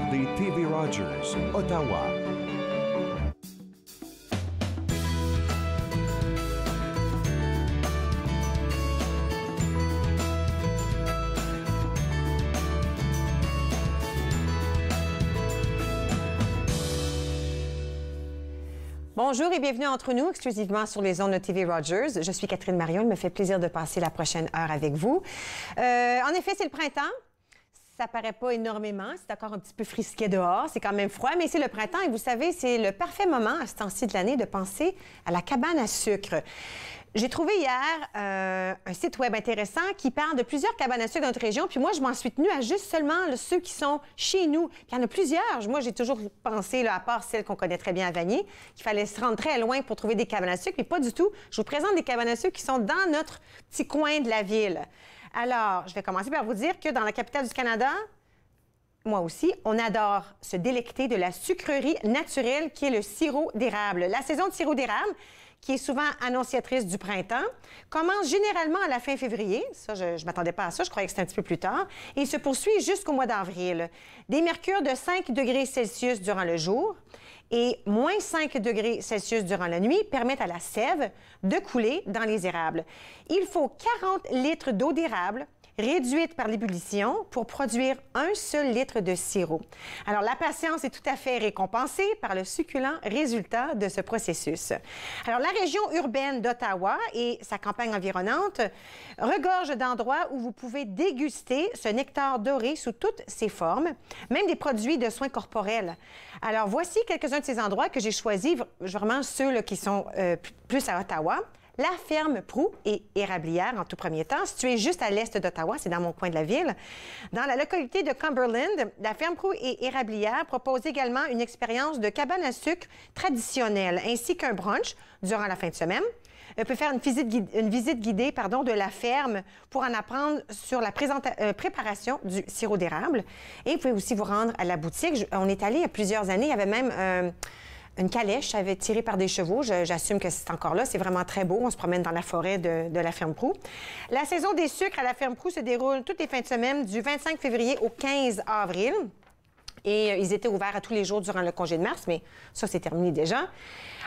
regardez TV Rogers, Ottawa. Bonjour et bienvenue entre nous, exclusivement sur les ondes de TV Rogers. Je suis Catherine Marion, il me fait plaisir de passer la prochaine heure avec vous. En effet, c'est le printemps. Ça paraît pas énormément, c'est encore un petit peu frisquet dehors, c'est quand même froid, mais c'est le printemps et vous savez, c'est le parfait moment à ce temps-ci de l'année de penser à la cabane à sucre. J'ai trouvé hier un site web intéressant qui parle de plusieurs cabanes à sucre dans notre région, puis moi, je m'en suis tenue à juste seulement ceux qui sont chez nous. Puis il y en a plusieurs. Moi, j'ai toujours pensé, là, à part celles qu'on connaît très bien à Vanier, qu'il fallait se rendre très loin pour trouver des cabanes à sucre, mais pas du tout. Je vous présente des cabanes à sucre qui sont dans notre petit coin de la ville. Alors, je vais commencer par vous dire que dans la capitale du Canada, moi aussi, on adore se délecter de la sucrerie naturelle qui est le sirop d'érable. La saison de sirop d'érable, qui est souvent annonciatrice du printemps, commence généralement à la fin février. Ça, je ne m'attendais pas à ça, je croyais que c'était un petit peu plus tard. Et se poursuit jusqu'au mois d'avril. Des mercures de 5 degrés Celsius durant le jour et moins 5 degrés Celsius durant la nuit permettent à la sève de couler dans les érables. Il faut 40 litres d'eau d'érable réduite par l'ébullition pour produire un seul litre de sirop. Alors, la patience est tout à fait récompensée par le succulent résultat de ce processus. Alors, la région urbaine d'Ottawa et sa campagne environnante regorge d'endroits où vous pouvez déguster ce nectar doré sous toutes ses formes, même des produits de soins corporels. Alors, voici quelques-uns de ces endroits que j'ai choisis, vraiment ceux là, qui sont plus à Ottawa. La ferme Prou et érablière, en tout premier temps, située juste à l'est d'Ottawa, c'est dans mon coin de la ville. Dans la localité de Cumberland, la ferme Prou et érablière propose également une expérience de cabane à sucre traditionnelle, ainsi qu'un brunch durant la fin de semaine. On peut faire une visite guidée de la ferme pour en apprendre sur la préparation du sirop d'érable. Et vous pouvez aussi vous rendre à la boutique. On est allé il y a plusieurs années, il y avait même une calèche tirée par des chevaux. J'assume que c'est encore là. C'est vraiment très beau. On se promène dans la forêt de la ferme Prou. La saison des sucres à la ferme Prou se déroule toutes les fins de semaine du 25 février au 15 avril. Et ils étaient ouverts à tous les jours durant le congé de mars, mais ça, c'est terminé déjà.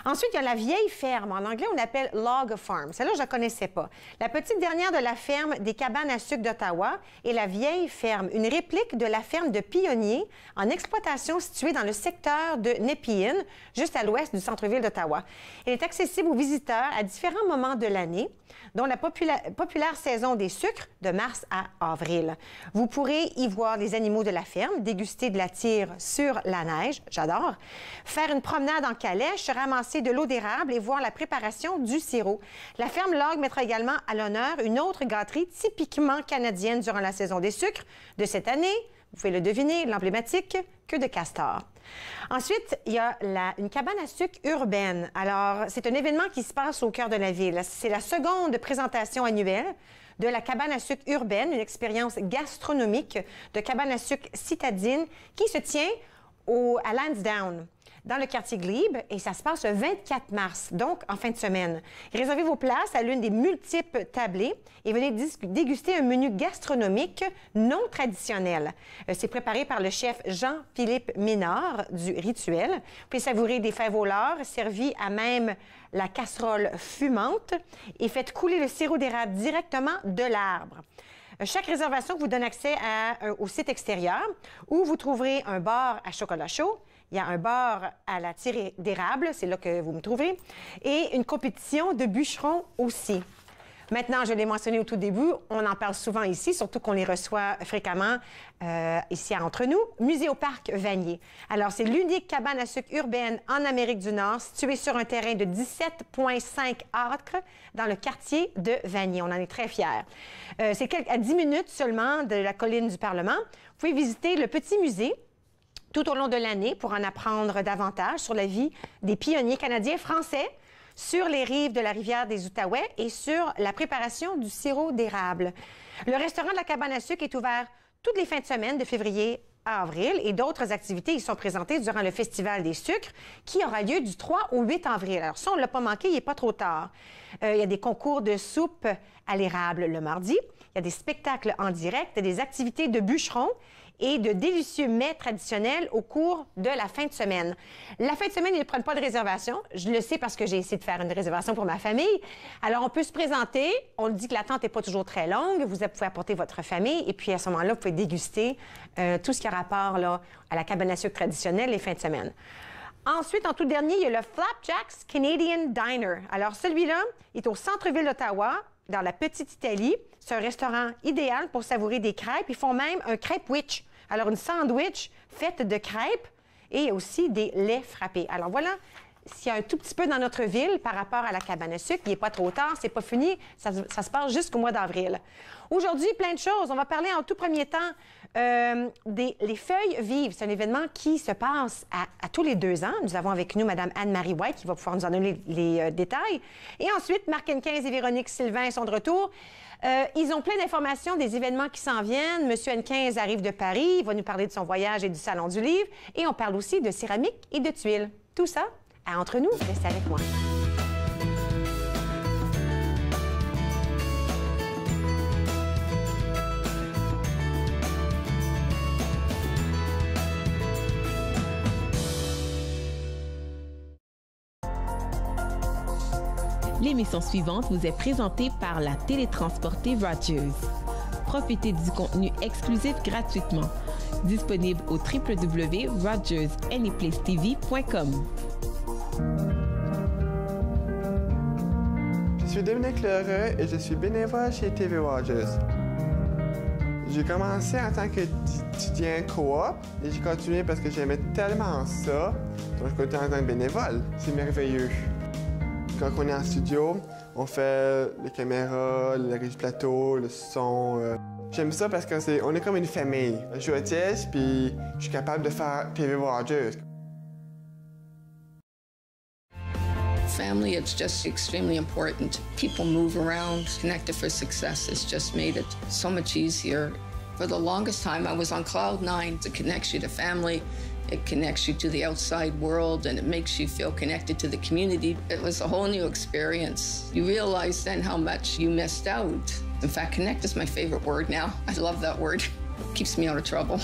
Ensuite, il y a la vieille ferme. En anglais, on l'appelle Log Farm. Celle-là, je ne la connaissais pas. La petite dernière de la ferme des cabanes à sucre d'Ottawa est la vieille ferme, une réplique de la ferme de Pionnier en exploitation située dans le secteur de Nepean, juste à l'ouest du centre-ville d'Ottawa. Elle est accessible aux visiteurs à différents moments de l'année, dont la populaire saison des sucres de mars à avril. Vous pourrez y voir les animaux de la ferme, déguster de la tire sur la neige, j'adore, faire une promenade en calèche, ramasser de l'eau d'érable et voir la préparation du sirop. La ferme Log mettra également à l'honneur une autre gâterie typiquement canadienne durant la saison des sucres de cette année. Vous pouvez le deviner, l'emblématique queue de castor. Ensuite, il y a une cabane à sucre urbaine. Alors, c'est un événement qui se passe au cœur de la ville. C'est la seconde présentation annuelle de la cabane à sucre urbaine, une expérience gastronomique de cabane à sucre citadine qui se tient à Lansdowne, dans le quartier Glebe, et ça se passe le 24 mars, donc en fin de semaine. Réservez vos places à l'une des multiples tablées et venez déguster un menu gastronomique non traditionnel. C'est préparé par le chef Jean-Philippe Ménard du Rituel. Vous pouvez savourer des fèves au lard servis à même la casserole fumante et faites couler le sirop d'érable directement de l'arbre. Chaque réservation vous donne accès au site extérieur où vous trouverez un bar à chocolat chaud. Il y a un bar à la tire d'érable, c'est là que vous me trouverez, et une compétition de bûcherons aussi. Maintenant, je l'ai mentionné au tout début, on en parle souvent ici, surtout qu'on les reçoit fréquemment ici entre nous. Musée au Parc Vanier. Alors, c'est l'unique cabane à sucre urbaine en Amérique du Nord, située sur un terrain de 17,5 acres dans le quartier de Vanier. On en est très fiers. C'est à 10 minutes seulement de la colline du Parlement. Vous pouvez visiter le petit musée tout au long de l'année pour en apprendre davantage sur la vie des pionniers canadiens français, sur les rives de la rivière des Outaouais et sur la préparation du sirop d'érable. Le restaurant de la cabane à sucre est ouvert toutes les fins de semaine de février à avril et d'autres activités y sont présentées durant le Festival des sucres qui aura lieu du 3 au 8 avril. Alors ça, on ne l'a pas manqué, il n'est pas trop tard. Il y a des concours de soupe à l'érable le mardi. Il y a des spectacles en direct, des activités de bûcherons et de délicieux mets traditionnels au cours de la fin de semaine. La fin de semaine, ils ne prennent pas de réservation. Je le sais parce que j'ai essayé de faire une réservation pour ma famille. Alors, on peut se présenter. On dit que l'attente n'est pas toujours très longue. Vous pouvez apporter votre famille et puis à ce moment-là, vous pouvez déguster tout ce qui a rapport là, à la cabane à sucre traditionnelle les fins de semaine. Ensuite, en tout dernier, il y a le Flapjacks Canadian Diner. Alors, celui-là est au centre-ville d'Ottawa, dans la Petite Italie. C'est un restaurant idéal pour savourer des crêpes. Ils font même un crêpe-witch. Alors, une sandwich faite de crêpes et aussi des laits frappés. Alors, voilà, s'il y a un tout petit peu dans notre ville par rapport à la cabane à sucre, il n'est pas trop tard, c'est pas fini, ça se passe jusqu'au mois d'avril. Aujourd'hui, plein de choses. On va parler en tout premier temps les feuilles vives. C'est un événement qui se passe à tous les 2 ans. Nous avons avec nous Mme Anne-Marie White qui va pouvoir nous en donner les détails. Et ensuite, Marc Hennequin et Véronique Sylvain sont de retour. Ils ont plein d'informations des événements qui s'en viennent. Monsieur Hennequin arrive de Paris. Il va nous parler de son voyage et du Salon du Livre. Et on parle aussi de céramique et de tuiles. Tout ça, entre nous, restez avec moi. L'émission suivante vous est présentée par la télétransportée Rogers. Profitez du contenu exclusif gratuitement. Disponible au www.rogersanyplacetv.com. Je suis Dominique Lheureux et je suis bénévole chez TV Rogers. J'ai commencé en tant qu'étudiant coop et j'ai continué parce que j'aimais tellement ça. Donc je continue en tant que bénévole. C'est merveilleux. Quand on est en studio, on fait les caméras, le régie plateau, le son. J'aime ça parce qu'on est comme une famille. Je suis autiste puis je suis capable de faire TV Rogers. Family, it's just extremely important. People move around. Connected for Success has just made it so much easier. For the longest time, I was on cloud 9. It connects you to family. It connects you to the outside world, and it makes you feel connected to the community. It was a whole new experience. You realize then how much you missed out. In fact, connect is my favorite word now. I love that word. It keeps me out of trouble.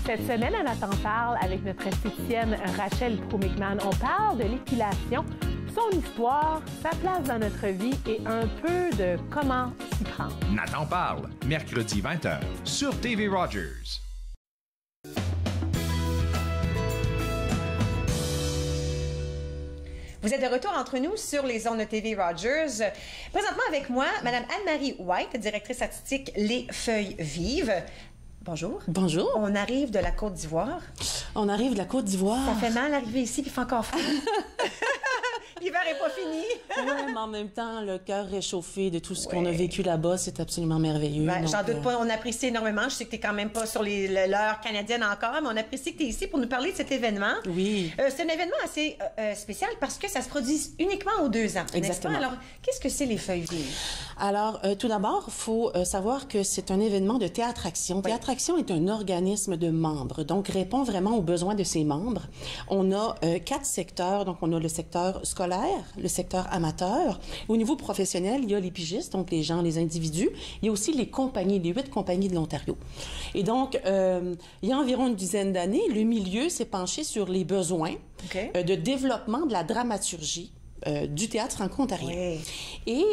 Cette semaine, à Nathan parle avec notre esthéticienne Rachel Proumicman. On parle de l'épilation, son histoire, sa place dans notre vie et un peu de comment s'y prendre. Nathan parle, mercredi 20h, sur TV Rogers. Vous êtes de retour entre nous sur les ondes de TV Rogers. Présentement avec moi, Mme Anne-Marie White, directrice artistique Les Feuilles Vives. Bonjour. Bonjour. On arrive de la Côte d'Ivoire. On arrive de la Côte d'Ivoire. Ça fait mal d'arriver ici, puis il fait encore froid. L'hiver n'est pas fini. Oui, mais en même temps, le cœur réchauffé de tout ce qu'on a vécu là-bas, c'est absolument merveilleux. Ben, j'en doute pas, on apprécie énormément. Je sais que tu n'es quand même pas sur l'heure canadienne encore, mais on apprécie que tu es ici pour nous parler de cet événement. Oui. C'est un événement assez spécial parce que ça se produit uniquement aux 2 ans. Exactement. Alors, qu'est-ce que c'est les Feuilles Vives? Alors, tout d'abord, il faut savoir que c'est un événement de Théâtre-Action. Oui. Théâtre-Action est un organisme de membres, donc répond vraiment aux besoins de ses membres. On a 4 secteurs, donc on a le secteur scolaire, le secteur amateur. Au niveau professionnel, il y a les pigistes, donc les gens, les individus. Il y a aussi les compagnies, les 8 compagnies de l'Ontario. Et donc, il y a environ une dizaine d'années, le milieu s'est penché sur les besoins de développement de la dramaturgie du théâtre franco-ontarien. Oui. Et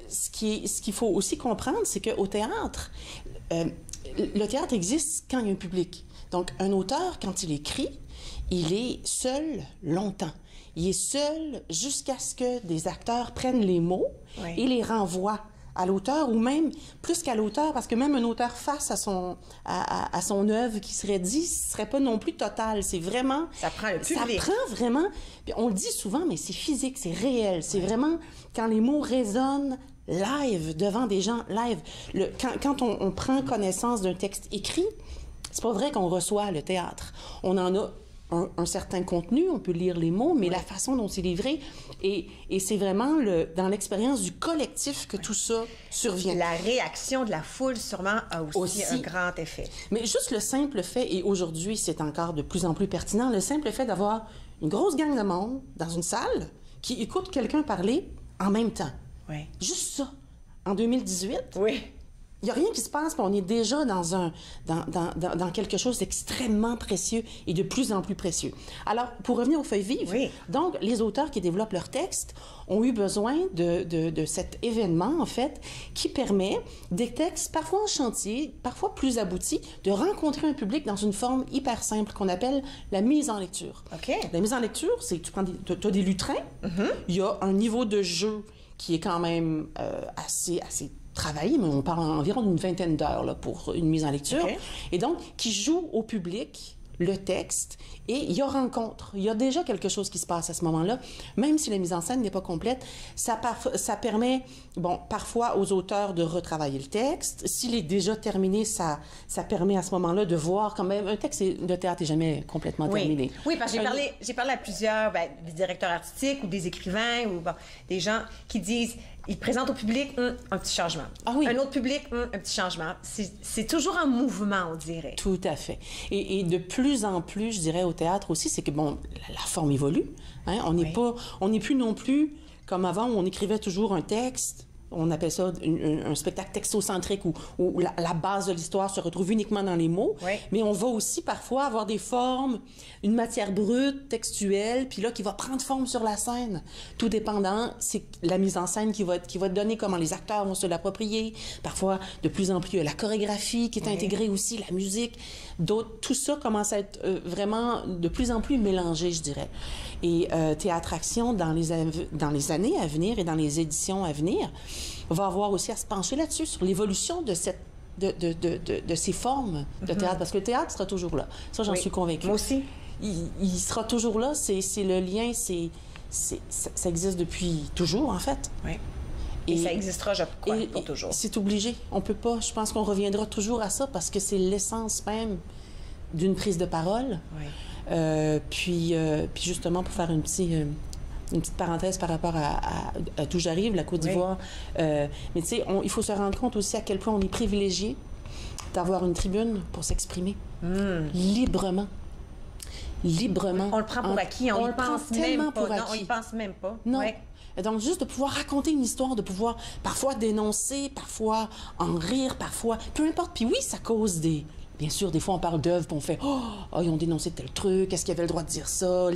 ce qu'il faut aussi comprendre, c'est qu'au théâtre, le théâtre existe quand il y a un public. Donc, un auteur, quand il écrit, il est seul longtemps. Il est seul jusqu'à ce que des acteurs prennent les mots et les renvoient à l'auteur, ou même plus qu'à l'auteur, parce que même un auteur face à son œuvre qui serait dit, ce ne serait pas non plus total. C'est vraiment... Ça prend le public. Ça prend vraiment... Puis on le dit souvent, mais c'est physique, c'est réel. C'est vraiment quand les mots résonnent live, devant des gens live. Quand on prend connaissance d'un texte écrit, c'est pas vrai qu'on reçoit le théâtre. On en a un certain contenu, on peut lire les mots, mais la façon dont c'est livré, et c'est vraiment dans l'expérience du collectif que tout ça survient. La réaction de la foule, sûrement, a aussi un grand effet. Mais juste le simple fait, et aujourd'hui, c'est encore de plus en plus pertinent, le simple fait d'avoir une grosse gang de monde dans une salle qui écoute quelqu'un parler en même temps. Oui. Juste ça. en 2018. Oui. Il n'y a rien qui se passe, mais on est déjà dans quelque chose d'extrêmement précieux et de plus en plus précieux. Alors, pour revenir aux feuilles vives, donc, les auteurs qui développent leurs textes ont eu besoin de cet événement, en fait, qui permet des textes parfois en chantier, parfois plus aboutis, de rencontrer un public dans une forme hyper simple qu'on appelle la mise en lecture. OK. La mise en lecture, c'est que tu as des lutrins, il y a un niveau de jeu qui est quand même assez travaillé, mais on parle environ d'une vingtaine d'heures là, pour une mise en lecture. Okay. Et donc, qui joue au public le texte et il y a rencontre. Il y a déjà quelque chose qui se passe à ce moment-là, même si la mise en scène n'est pas complète. Ça permet, bon, parfois aux auteurs de retravailler le texte. S'il est déjà terminé, ça permet à ce moment-là de voir quand même... Un texte de théâtre n'est jamais complètement terminé. Oui, parce que j'ai parlé à plusieurs des directeurs artistiques ou des écrivains ou des gens qui disent... Ils présentent au public un petit changement. Ah oui. Un autre public, un petit changement. C'est toujours en mouvement, on dirait. Tout à fait. Et de plus en plus, je dirais, au théâtre aussi, c'est que, bon, la forme évolue. Hein? On n'est plus non plus comme avant où on écrivait toujours un texte. On appelle ça un spectacle textocentrique où la base de l'histoire se retrouve uniquement dans les mots. Oui. Mais on va aussi parfois avoir des formes, une matière brute, textuelle, puis là, qui va prendre forme sur la scène. Tout dépendant, c'est la mise en scène qui va être donnée, comment les acteurs vont se l'approprier. Parfois, de plus en plus, il y a la chorégraphie qui est intégrée aussi, la musique. Tout ça commence à être vraiment de plus en plus mélangé, je dirais. Et Théâtre Action, dans les années à venir et dans les éditions à venir, va avoir aussi à se pencher là-dessus, sur l'évolution de ces formes de théâtre, parce que le théâtre sera toujours là. Ça, j'en suis convaincue. Moi aussi. Il sera toujours là, c'est le lien, ça existe depuis toujours, en fait. Oui. Et ça existera, je crois, pour toujours. C'est obligé. On peut pas, je pense qu'on reviendra toujours à ça, parce que c'est l'essence même d'une prise de parole. Oui. Puis justement, pour faire une petite parenthèse par rapport à d'où j'arrive, la Côte d'Ivoire. Oui. Mais tu sais, il faut se rendre compte aussi à quel point on est privilégié d'avoir une tribune pour s'exprimer librement. Librement. On le prend pour acquis, on y pense même pas. Non, on y pense même pas. Non. Ouais. Et donc, juste de pouvoir raconter une histoire, de pouvoir parfois dénoncer, parfois en rire, parfois... Peu importe. Puis oui, ça cause des... Bien sûr, des fois, on parle d'œuvres, puis on fait « Oh, ils ont dénoncé tel truc, est-ce qu'ils avaient le droit de dire ça? »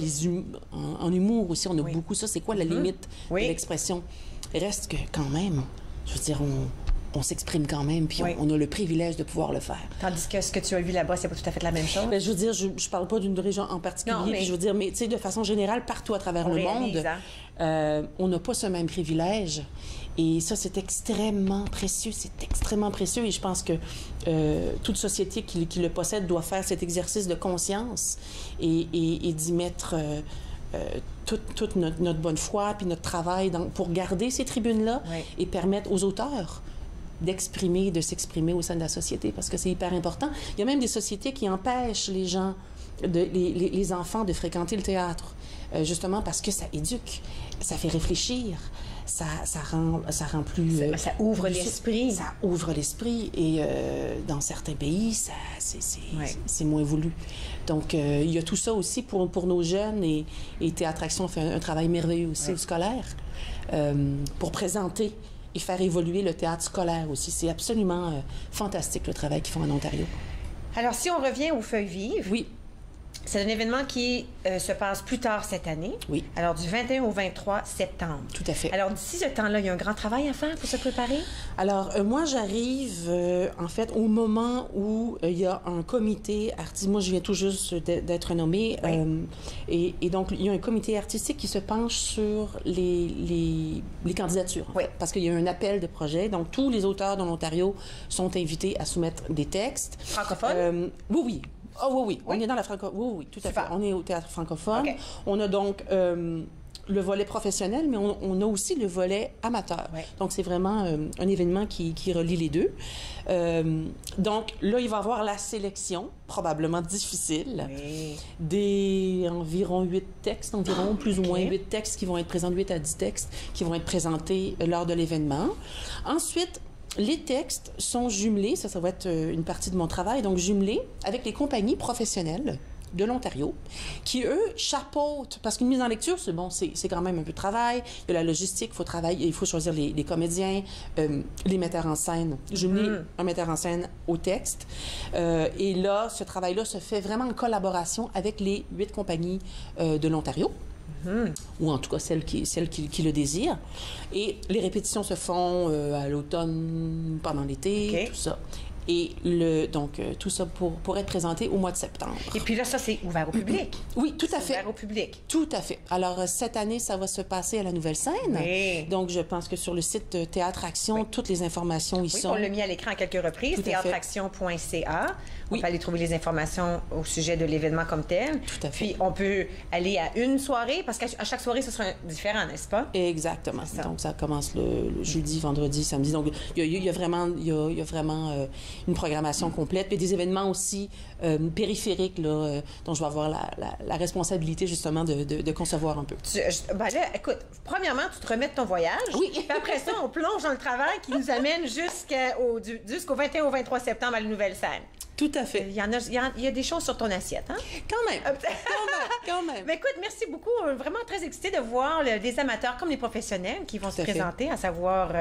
En humour aussi, on a beaucoup ça. C'est quoi la limite de l'expression? Reste que, quand même, je veux dire, on s'exprime quand même, puis on a le privilège de pouvoir le faire. Tandis que ce que tu as vu là-bas, c'est pas tout à fait la même chose? Bien, je veux dire, je parle pas d'une région en particulier, non, mais... puis je veux dire, mais tu sais, de façon générale, partout à travers le monde, on n'a pas ce même privilège. Et ça, c'est extrêmement précieux. C'est extrêmement précieux. Et je pense que toute société qui le possède doit faire cet exercice de conscience et d'y mettre toute notre bonne foi puis notre travail pour garder ces tribunes-là et permettre aux auteurs d'exprimer, de s'exprimer au sein de la société, parce que c'est hyper important. Il y a même des sociétés qui empêchent les gens, les enfants de fréquenter le théâtre, justement parce que ça éduque, ça fait réfléchir. Ça rend plus... Ça ouvre l'esprit. Ça ouvre l'esprit. Et dans certains pays, c'est moins voulu. Donc, il y a tout ça aussi pour nos jeunes. Et Théâtre Action fait un travail merveilleux aussi au scolaire pour présenter et faire évoluer le théâtre scolaire aussi. C'est absolument fantastique, le travail qu'ils font en Ontario. Alors, si on revient aux feuilles vives... Oui. C'est un événement qui se passe plus tard cette année. Oui. Alors, du 21 au 23 septembre. Tout à fait. Alors, d'ici ce temps-là, il y a un grand travail à faire pour se préparer? Alors, moi, j'arrive, en fait, au moment où il y a un comité artistique. Moi, je viens tout juste d'être nommée. Oui. Et donc, il y a un comité artistique qui se penche sur les candidatures. Oui. Parce qu'il y a un appel de projet. Donc, tous les auteurs dans l'Ontario sont invités à soumettre des textes. Francophones? Oui. Oh oui. On est dans la francophonie. Oui, tout à fait. On est au théâtre francophone. Okay. On a donc le volet professionnel, mais on a aussi le volet amateur. Ouais. Donc, c'est vraiment un événement qui relie les deux. Donc, là, il va y avoir la sélection, probablement difficile, d'environ 8 textes, plus ou moins 8 textes qui vont être présentés, 8 à 10 textes qui vont être présentés lors de l'événement. Ensuite, les textes sont jumelés, ça va être une partie de mon travail, donc jumelés avec les compagnies professionnelles de l'Ontario, qui, eux, chapeautent, parce qu'une mise en lecture, c'est quand même un peu de travail, il y a la logistique, il faut travailler, il faut choisir les comédiens, les metteurs en scène, jumeler un metteur en scène au texte. Et là, ce travail-là se fait vraiment en collaboration avec les 8 compagnies de l'Ontario. Ou en tout cas celles qui le désirent. Et les répétitions se font à l'automne, pendant l'été, tout ça. Et donc, tout ça pour être présenté au mois de septembre. Et puis là, ça, c'est ouvert au public. Oui, tout à fait. Ouvert au public. Tout à fait. Alors, cette année, ça va se passer à la Nouvelle-Scène. Oui. Donc, je pense que sur le site Théâtre Action, toutes les informations y sont. On l'a mis à l'écran à quelques reprises, théâtreaction.ca. On peut aller trouver les informations au sujet de l'événement comme tel. Tout à fait. Puis, on peut aller à une soirée, parce qu'à chaque soirée, ce sera différent, n'est-ce pas? Exactement. Donc, ça commence le jeudi, vendredi, samedi. Donc, il y a vraiment une programmation complète, puis des événements aussi périphériques là, dont je vais avoir la responsabilité justement de concevoir un peu. Ben là, écoute, premièrement, tu te remets de ton voyage. Oui. Puis après ça, on plonge dans le travail qui nous amène jusqu'au 21 au 23 septembre à la Nouvelle-Scène. Tout à fait. Il y a des choses sur ton assiette, hein? Quand même. Quand même. Mais écoute, merci beaucoup. Vraiment très excitée de voir des amateurs comme les professionnels qui vont se présenter, à savoir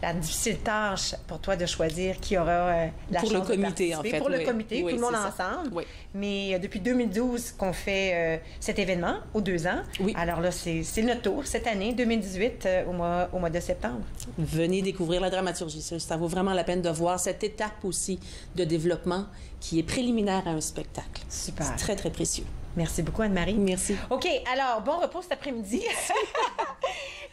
la difficile tâche pour toi de choisir qui aura la chance de participer. En fait. Pour le comité, tout le monde ensemble. Oui. Mais depuis 2012 qu'on fait cet événement, aux 2 ans. Oui. Alors là, c'est notre tour cette année, 2018, au mois de septembre. Venez découvrir la dramaturgie. Ça vaut vraiment la peine de voir cette étape aussi de développement qui est préliminaire à un spectacle. Super. C'est très, très précieux. Merci beaucoup, Anne-Marie. Merci. OK, alors, bon repos cet après-midi.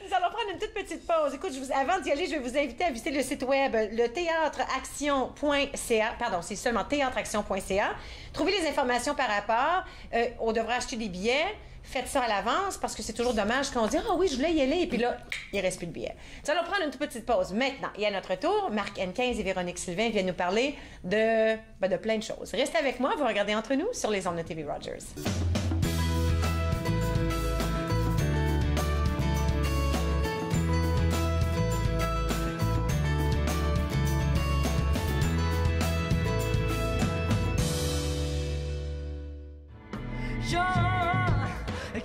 Nous allons prendre une toute petite pause. Écoute, avant d'y aller, je vais vous inviter à visiter le site web, le théâtreaction.ca. Pardon, c'est seulement théâtreaction.ca. Trouvez les informations par rapport. On devra acheter des billets. Faites ça à l'avance parce que c'est toujours dommage quand on dit « Ah oui, je voulais y aller » et puis là, il ne reste plus de billets. Nous allons prendre une toute petite pause maintenant. Et à notre tour, Marc Hennequin et Véronique Sylvain viennent nous parler de plein de choses. Restez avec moi, vous regardez Entre nous sur les ondes de TV Rogers.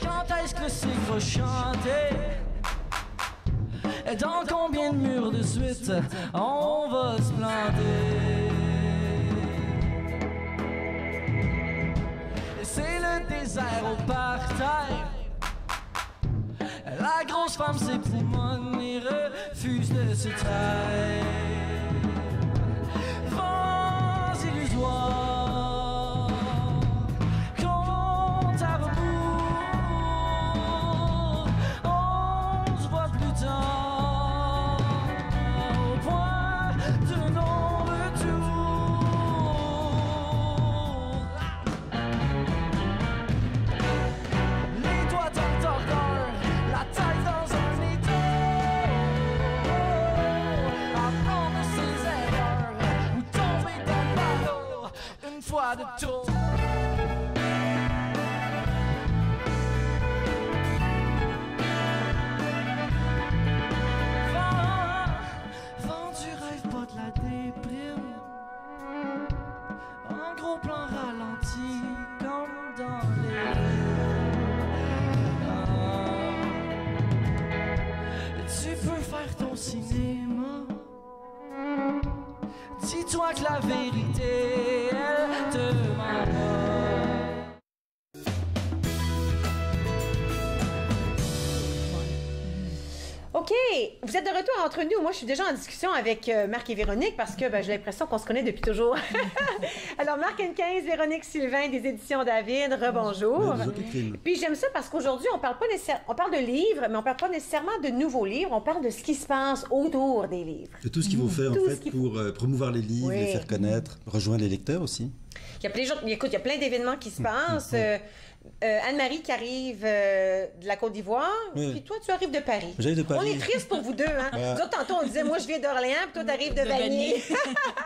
Quand est-ce que le cycle va chanter? Et dans combien de murs de suite on va se planter? Et c'est le désert au parterre. La grosse femme s'époumonne et refuse de se taire. Vents illusoires. De trop. Vent du rêve, pas de la déprime. En gros plan ralenti, comme dans les tu peux faire ton cinéma. Dis-toi que la vérité, elle te ment. OK, vous êtes de retour entre nous. Moi, je suis déjà en discussion avec Marc et Véronique parce que j'ai l'impression qu'on se connaît depuis toujours. Alors, Marc Hennequin, Véronique Sylvain des Éditions David, rebonjour. Puis j'aime ça parce qu'aujourd'hui, on parle de livres, mais on parle pas nécessairement de nouveaux livres. On parle de ce qui se passe autour des livres. De tout ce qu'il faut faire, en fait, pour promouvoir les livres, les faire connaître, rejoindre les lecteurs aussi. Il y a plein d'événements qui se passent. Anne-Marie qui arrive de la Côte d'Ivoire, puis toi, tu arrives de Paris. J'arrive de Paris. On est triste pour vous deux, hein? Nous autres, tantôt, on disait, moi, je viens d'Orléans, puis toi, t'arrives de Vanier.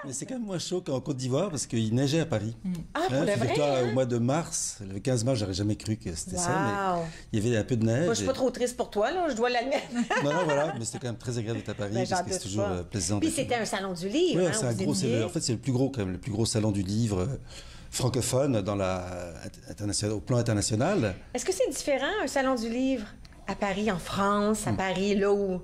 Mais c'est quand même moins chaud qu'en Côte d'Ivoire, parce qu'il neigeait à Paris. Ah, pour de vrai? Toi, au mois de mars, le 15 mars, j'aurais jamais cru que c'était ça, mais il y avait un peu de neige. Moi, je suis pas trop triste pour toi, là, je dois l'admettre. Non, voilà, mais c'était quand même très agréable d'être à Paris, parce que c'est toujours plaisant. Puis c'était un salon du livre, oui, c'est un gros, en fait, c'est le plus gros, quand même, le plus gros salon du livre francophone au plan international. Est-ce que c'est différent, un salon du livre à Paris, en France, à Paris, là où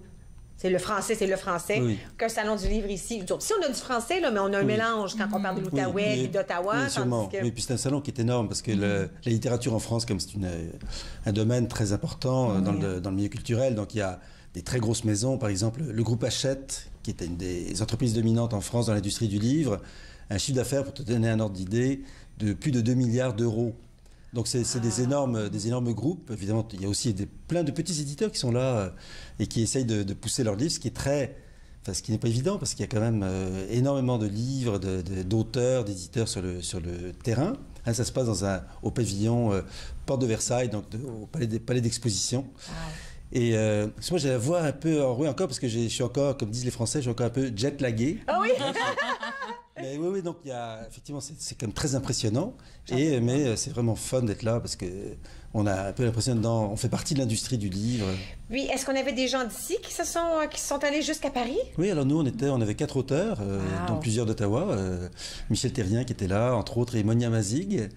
c'est le français, oui. qu'un salon du livre ici? Si on a du français, là, mais on a un mélange quand on parle de l'Outaouais et d'Ottawa. Oui, sûrement. Que... Oui, puis c'est un salon qui est énorme parce que la littérature en France, comme c'est un domaine très important dans le milieu culturel, donc il y a des très grosses maisons, par exemple le groupe Hachette, qui est une des entreprises dominantes en France dans l'industrie du livre, un chiffre d'affaires, pour te donner un ordre d'idée, de plus de 2 milliards d'euros. Donc c'est des énormes groupes. Évidemment, il y a aussi plein de petits éditeurs qui sont là et qui essayent de pousser leurs livres, ce qui n'est pas évident parce qu'il y a quand même énormément de livres, d'auteurs, d'éditeurs sur le terrain. Hein, ça se passe au pavillon Porte de Versailles, donc au palais d'exposition. Et moi, j'ai la voix un peu enrouée encore parce que je suis encore, comme disent les Français, je suis encore un peu jet-lagué. Ah oui. Mais oui, donc effectivement, c'est quand même très impressionnant. Mais c'est vraiment fun d'être là parce que on a un peu l'impression on fait partie de l'industrie du livre. Oui, est-ce qu'on avait des gens d'ici qui sont allés jusqu'à Paris? Oui, alors nous, on avait 4 auteurs, dont plusieurs d'Ottawa. Michel Terrien qui était là, entre autres, et Monia Mazig,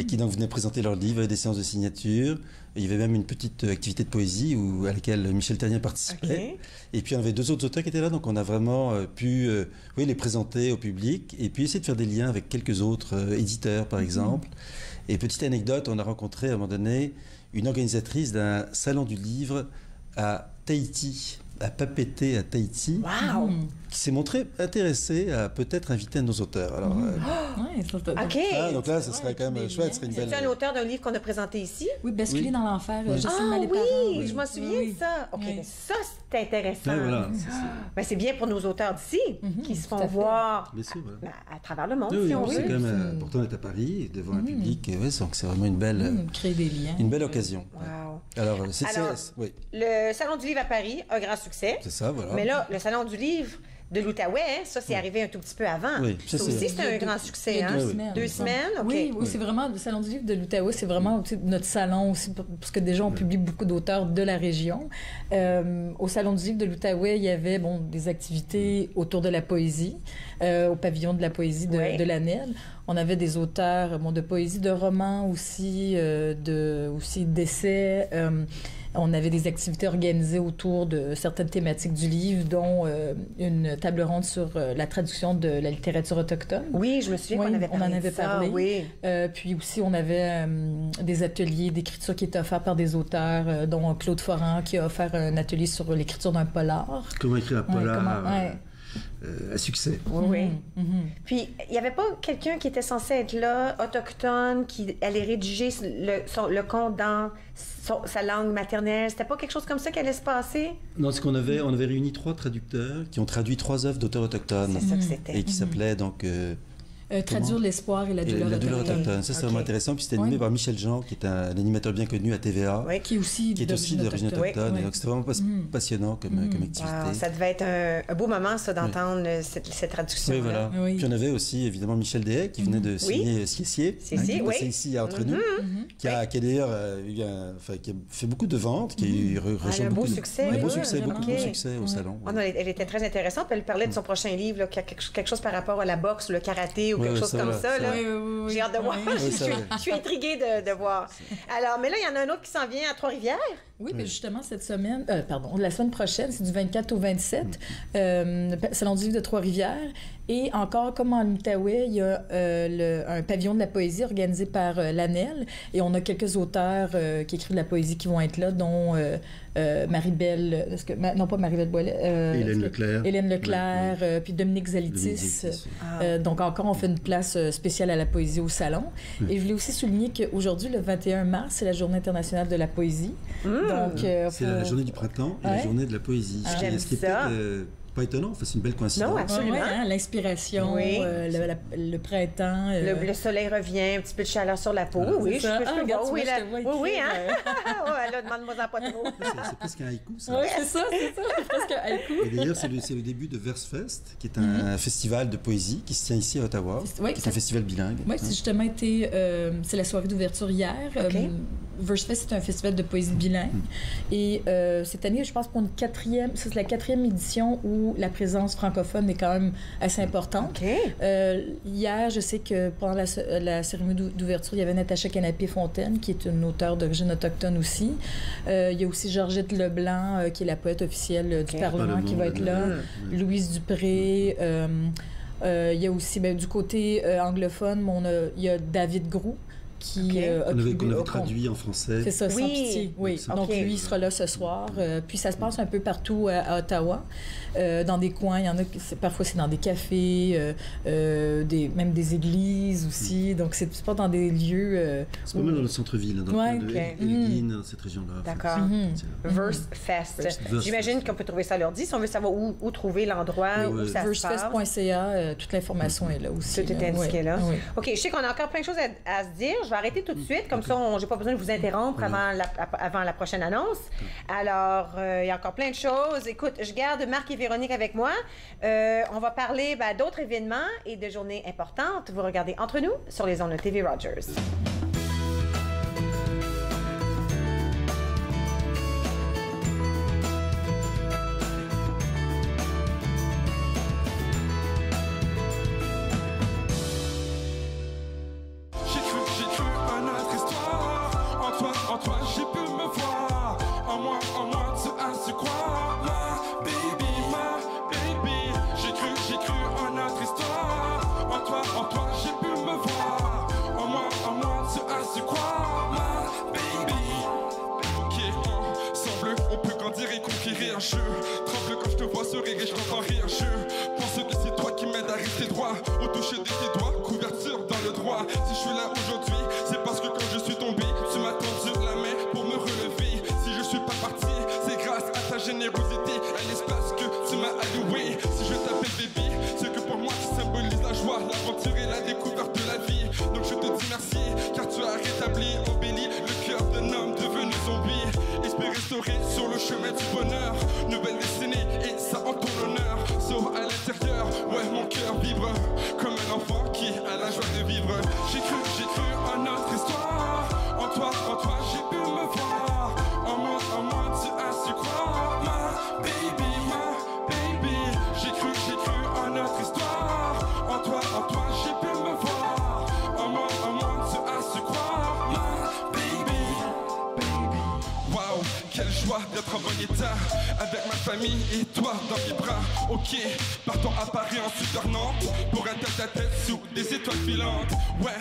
qui donc venaient présenter leurs livres, des séances de signature. Il y avait même une petite activité de poésie à laquelle Michel Terrien participait. Okay. Et puis, on avait 2 autres auteurs qui étaient là, donc on a vraiment pu les présenter au public et puis essayer de faire des liens avec quelques autres éditeurs, par exemple. Et petite anecdote, on a rencontré à un moment donné une organisatrice d'un salon du livre à Tahiti, à Papeete, à Tahiti, qui s'est montrée intéressée à peut-être inviter nos auteurs. Alors, donc là, ce serait quand même chouette. C'est un auteur d'un livre qu'on a présenté ici? Oui, Basculer dans l'enfer. Oui, je m'en souviens de ça. OK, mais ça, c'est intéressant. Voilà, c'est bien pour nos auteurs d'ici qui se font voir à travers le monde, si on veut. C'est quand même important d'être à Paris, devant un public. Donc, c'est vraiment une belle... créer des liens. Une belle occasion. Wow. Alors, le Salon du livre à Paris, un grand succès. C'est ça, voilà. Mais là, le Salon du livre de l'Outaouais, ça, c'est arrivé un tout petit peu avant. Oui, ça aussi, c'est un grand succès. Il y a 2 semaines. 2 semaines, OK. Oui, c'est vraiment, le Salon du livre de l'Outaouais, c'est vraiment notre salon aussi, parce que déjà, on publie beaucoup d'auteurs de la région. Au Salon du livre de l'Outaouais, il y avait des activités autour de la poésie, au pavillon de la poésie de l'ANEL. On avait des auteurs de poésie, de romans aussi, aussi d'essais. On avait des activités organisées autour de certaines thématiques du livre, dont une table ronde sur la traduction de la littérature autochtone. Oui, je me souviens qu'on avait parlé. On en avait parlé. Oui. Puis aussi, on avait des ateliers d'écriture qui étaient offerts par des auteurs, dont Claude Foran, qui a offert un atelier sur l'écriture d'un polar. Comment écrire un polar à succès. Oui. Puis, il n'y avait pas quelqu'un qui était censé être là, autochtone, qui allait rédiger le conte dans sa langue maternelle. C'était pas quelque chose comme ça qui allait se passer? Non, c'est qu'on avait réuni 3 traducteurs qui ont traduit 3 œuvres d'auteurs autochtones. C'est ça que c'était. Et qui s'appelaient donc... Traduire l'espoir et la douleur autochtone. Ça, c'est vraiment intéressant. Puis c'était animé par Michel Jean, qui est un animateur bien connu à TVA. Qui est aussi d'origine autochtone. Et donc, c'était vraiment passionnant comme activité. Wow, ça devait être un beau moment, ça, d'entendre cette traduction. Oui, voilà. Puis on avait aussi, évidemment, Michel Deshaies, qui venait de signer Siessier, qui est passé ici entre nous, qui a d'ailleurs qui a fait beaucoup de ventes, qui a reçu un beau succès. Un beau succès, beaucoup de succès au salon. Elle était très intéressante. Elle parlait de son prochain livre, quelque chose par rapport à la boxe, le karaté, quelque chose comme ça. J'ai hâte de voir. Je suis intriguée de voir. Alors, mais là, il y en a un autre qui s'en vient à Trois-Rivières. Oui, mais justement, cette semaine, la semaine prochaine, c'est du 24 au 27, Salon du livre de Trois-Rivières. Et encore, comme en Outaouais, il y a un pavillon de la poésie organisé par l'ANEL. Et on a quelques auteurs qui écrivent de la poésie qui vont être là, dont Marie-Belle... non, pas Marie-Belle Boilet. Hélène Leclerc, puis Dominique Zalitis. Donc encore, on fait une place spéciale à la poésie au salon. Et je voulais aussi souligner qu'aujourd'hui, le 21 mars, c'est la Journée internationale de la poésie. Donc, c'est la journée du printemps et la journée de la poésie. J'aime ça. Pas étonnant, c'est une belle coïncidence. Non, absolument. L'inspiration, le printemps. Le soleil revient, un petit peu de chaleur sur la peau. Oui, je peux voir. Oui, hein? Là, demande-moi pas trop. C'est presque un haïku, ça. Oui, c'est ça, c'est presque un haïku. Et d'ailleurs, c'est le début de Versfest, qui est un festival de poésie qui se tient ici à Ottawa, qui est un festival bilingue. Oui, c'est justement été... c'est la soirée d'ouverture hier. VerseFest, c'est un festival de poésie bilingue. Et cette année, je pense pour une quatrième, ça c'est la 4e édition où la présence francophone est quand même assez importante. Hier, je sais que pendant la cérémonie d'ouverture, il y avait Natacha Canapé-Fontaine, qui est une auteure d'origine autochtone aussi. Il y a aussi Georgette Leblanc, qui est la poète officielle du Parlement, qui va être là. Louise Dupré. Il y a aussi, du côté anglophone, il y a David Groux, qui qu'on avait traduit en français. C'est ça, Sans pitié. Oui. Donc, lui, il sera là ce soir. Puis, ça se passe un peu partout à Ottawa, dans des coins. Il y en a, parfois, c'est dans des cafés, même des églises aussi. Donc, c'est pas dans des lieux... c'est pas mal dans le centre-ville, dans le coin de Elgin, dans cette région-là. D'accord. VerseFest. J'imagine qu'on peut trouver ça à l'ordi si on veut savoir où trouver l'endroit, où ça se passe. VerseFest.ca, toute l'information est là aussi. Tout est indiqué là. OK, je sais qu'on a encore plein de choses à se dire. Je vais arrêter tout de suite, comme ça, j'ai pas besoin de vous interrompre avant la prochaine annonce. Alors, il y a encore plein de choses. Écoute, je garde Marc et Véronique avec moi. On va parler d'autres événements et de journées importantes. Vous regardez Entre nous sur les ondes de TV Rogers. Tremble quand je te vois sourire et je t'entends rire. Je pense que c'est toi qui m'aides à rester droit. Au toucher de tes doigts, couverture dans le droit. Si je suis là aujourd'hui, c'est parce que quand je suis tombé, tu m'as tendu la main pour me relever. Si je suis pas parti, c'est grâce à ta générosité, à l'espace que tu m'as alloué. Si je t'appelle bébé, c'est que pour moi tu symbolises la joie, l'aventure et la découverte de la vie. Donc je te dis merci, car tu as rétabli, embelli le cœur d'un homme devenu zombie. Espérer restaurer sur le chemin du bonheur. Nouvelle destinée et ça en ton honneur. So à l'intérieur, ouais mon cœur vibre comme un enfant qui a la joie de vivre. J'ai cru en notre histoire. En toi, j'ai pu me voir. En moi, tu as su croire. Ma baby. J'ai cru en notre histoire. En toi, j'ai pu me voir. En moi, tu as su croire. Ma baby. Wow, quelle joie d'être en bon état, avec ma famille et toi dans mes bras. Ok, partons à Paris, ensuite vers Nantes, pour un tête-à-tête sous des étoiles filantes. Ouais,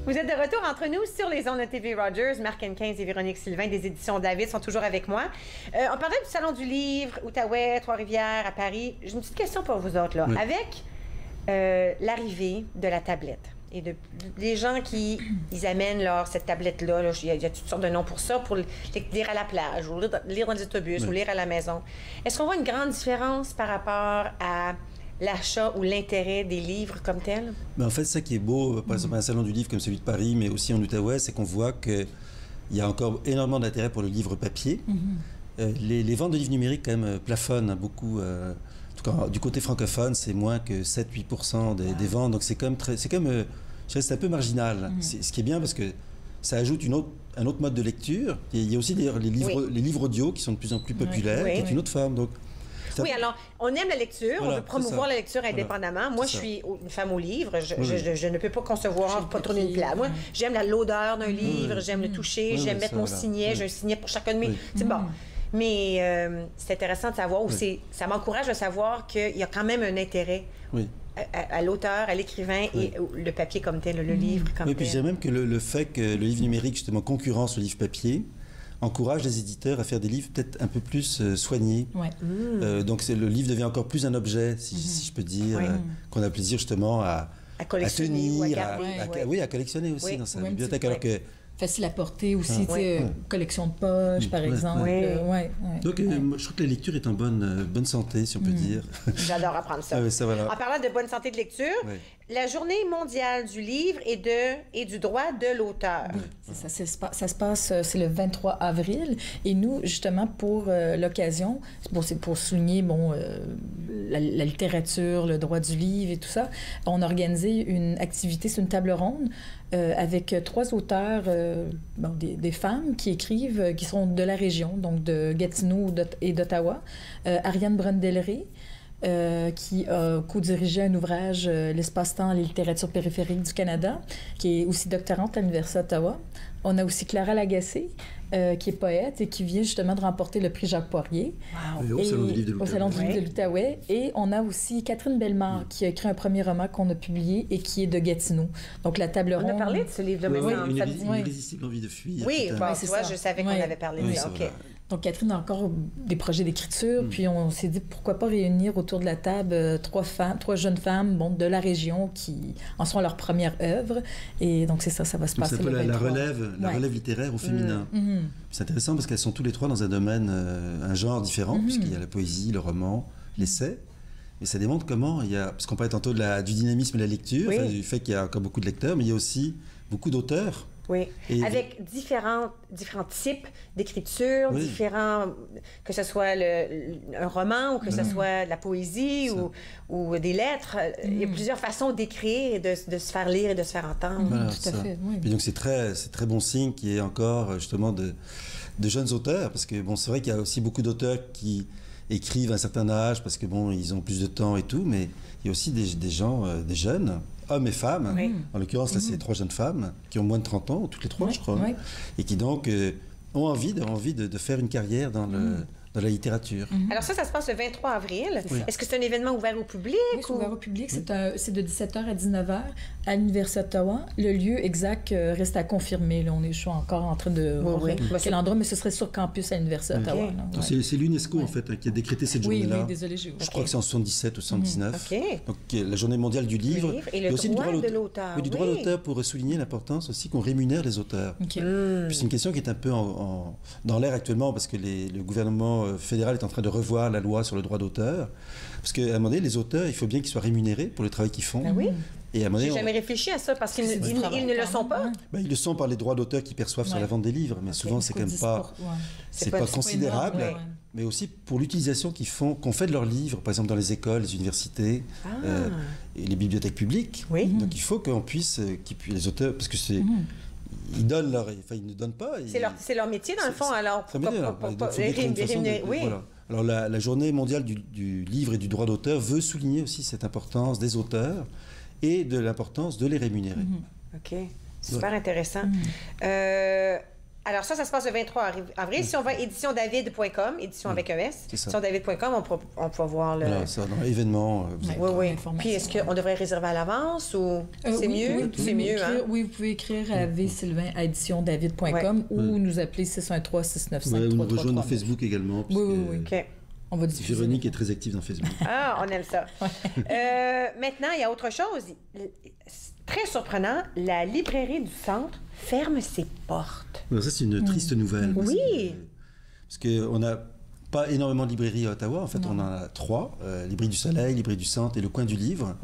Vous êtes de retour entre nous sur les ondes de TV Rogers. Marc Henquin et Véronique Sylvain des éditions David sont toujours avec moi. On parlait du Salon du Livre, Outaouais, Trois-Rivières, à Paris. J'ai une petite question pour vous autres. Là. Oui. Avec l'arrivée de la tablette et des gens qui ils amènent cette tablette-là, il y a toutes sortes de noms pour ça, pour lire à la plage, ou lire dans les autobus, ou lire à la maison. Est-ce qu'on voit une grande différence par rapport à l'achat ou l'intérêt des livres comme tel? Mais en fait, ça qui est beau, par exemple, un salon du livre comme celui de Paris, mais aussi en Outaouais, c'est qu'on voit qu'il y a encore énormément d'intérêt pour le livre papier. Les ventes de livres numériques, quand même, plafonnent beaucoup. En tout cas, du côté francophone, c'est moins que 7-8% des ventes. Donc, c'est un peu marginal. Ce qui est bien parce que ça ajoute un autre mode de lecture. Il y a aussi les livres audio qui sont de plus en plus populaires, qui est une autre forme. Donc, oui, alors, on aime la lecture, on veut promouvoir la lecture indépendamment. Moi, je suis une femme au livre. Je ne peux pas concevoir pas tourner une plage. Moi, j'aime l'odeur d'un livre, j'aime le toucher, j'aime mettre mon signet. J'ai un signet pour chacun de mes... C'est bon. Mais c'est intéressant de savoir, ça m'encourage à savoir qu'il y a quand même un intérêt à l'auteur, à l'écrivain et le papier comme tel, le livre comme tel. Oui, puis je dirais même que le fait que le livre numérique, justement, concurrence au livre papier, encourage les éditeurs à faire des livres peut-être un peu plus soignés. Donc le livre devient encore plus un objet, si je peux dire, qu'on a plaisir justement à tenir, à collectionner aussi dans sa bibliothèque. Alors que facile à porter aussi, collection de poches, par exemple. Donc, je trouve que la lecture est en bonne santé, si on peut dire. J'adore apprendre ça. Voilà. En parlant de bonne santé de lecture, la Journée mondiale du livre et du droit de l'auteur. Ça se passe, c'est le 23 avril. Et nous, justement, pour l'occasion, c'est pour souligner la littérature, le droit du livre et tout ça, on a organisé une activité, c'est une table ronde avec 3 auteurs, des femmes qui écrivent, qui sont de la région, donc de Gatineau et d'Ottawa. Ariane Brundellery, qui a co-dirigé un ouvrage, L'espace-temps, les littératures périphériques du Canada, qui est aussi doctorante à l'Université d'Ottawa. On a aussi Clara Lagacé, qui est poète et qui vient justement de remporter le prix Jacques Poirier. Au Salon du Livre de l'Outaouais. Et on a aussi Catherine Bellemare, qui a écrit un premier roman qu'on a publié et qui est de Gatineau. Donc, la table ronde... On a parlé de ce livre-là maintenant. Une irrésistible envie de fuir. Oui, tu vois, je savais qu'on avait parlé de ça. OK. Donc, Catherine a encore des projets d'écriture, puis on s'est dit pourquoi pas réunir autour de la table 3 jeunes femmes de la région qui en sont leur première œuvre. Et donc, c'est ça va se passer le 23. La relève littéraire au féminin. C'est intéressant parce qu'elles sont tous les 3 dans un domaine, un genre différent, puisqu'il y a la poésie, le roman, l'essai. Et ça démontre comment il y a, parce qu'on parlait tantôt du dynamisme de la lecture, du fait qu'il y a encore beaucoup de lecteurs, mais il y a aussi beaucoup d'auteurs. Oui, avec différents types d'écriture, que ce soit un roman ou que ce soit de la poésie ou des lettres. Il y a plusieurs façons d'écrire et de se faire lire et de se faire entendre. Tout à fait, oui. Et donc c'est très bon signe qu'il y ait encore justement de jeunes auteurs, parce que c'est vrai qu'il y a aussi beaucoup d'auteurs qui écrivent à un certain âge parce que ils ont plus de temps et tout, mais il y a aussi des gens, des jeunes, hommes et femmes. En l'occurrence, là, c'est 3 jeunes femmes qui ont moins de 30 ans, toutes les 3, je crois, et qui donc ont envie de faire une carrière dans la littérature. Alors ça se passe le 23 avril. Est-ce que c'est un événement ouvert au public? Oui, c'est ouvert au public. C'est de 17h à 19h à l'Université d'Ottawa. Le lieu exact reste à confirmer. Là, je suis encore en train de voir quel endroit, mais ce serait sur campus à l'Université d'Ottawa. C'est l'UNESCO, en fait, qui a décrété cette journée-là. Oui, désolé. Je crois que c'est en 77 ou 79. Donc, la journée mondiale du livre. Et le droit de l'auteur. Oui, du droit d'auteur, pour souligner l'importance aussi qu'on rémunère les auteurs. Puis c'est une question qui est un peu dans l'air actuellement, parce que le gouvernement fédéral est en train de revoir la loi sur le droit d'auteur. Parce qu'à un moment donné, les auteurs, il faut bien qu'ils soient rémunérés pour le travail qu'ils font. Et à un moment donné, j'ai jamais réfléchi à ça, parce qu'ils ne le sont pas. Ils le sont par les droits d'auteur qu'ils perçoivent sur la vente des livres, mais souvent, c'est quand même pas... C'est pas considérable, mais aussi pour l'utilisation qu'on fait de leurs livres, par exemple dans les écoles, les universités, et les bibliothèques publiques. Donc il faut qu'on puisse, les auteurs, parce que c'est... Ils donnent ils ne donnent pas. C'est leur métier, dans le fond, alors. Voilà. Alors, la journée mondiale du livre et du droit d'auteur veut souligner aussi cette importance des auteurs et de l'importance de les rémunérer. OK. Super intéressant. Alors ça se passe le 23 avril. Si on va à éditiondavid.com, édition avec ES, éditiondavid.com, on peut voir le... ça, dans l'événement. Oui. Puis est-ce qu'on devrait réserver à l'avance ou c'est mieux? C'est mieux, hein? Oui, vous pouvez écrire à vsylvain à éditiondavid.com ou nous appeler 613-695-3339. Ou nous rejoindre sur Facebook également. Oui. OK. On va diffuser. Véronique est très active dans Facebook. Ah, on aime ça. Maintenant, il y a autre chose. Très surprenant, la librairie du centre ferme ses portes. Alors ça, c'est une triste nouvelle. Parce qu'on n'a pas énormément de librairies à Ottawa. En fait, on en a 3. Librairie du Soleil, Librairie du Centre et le Coin du Livre.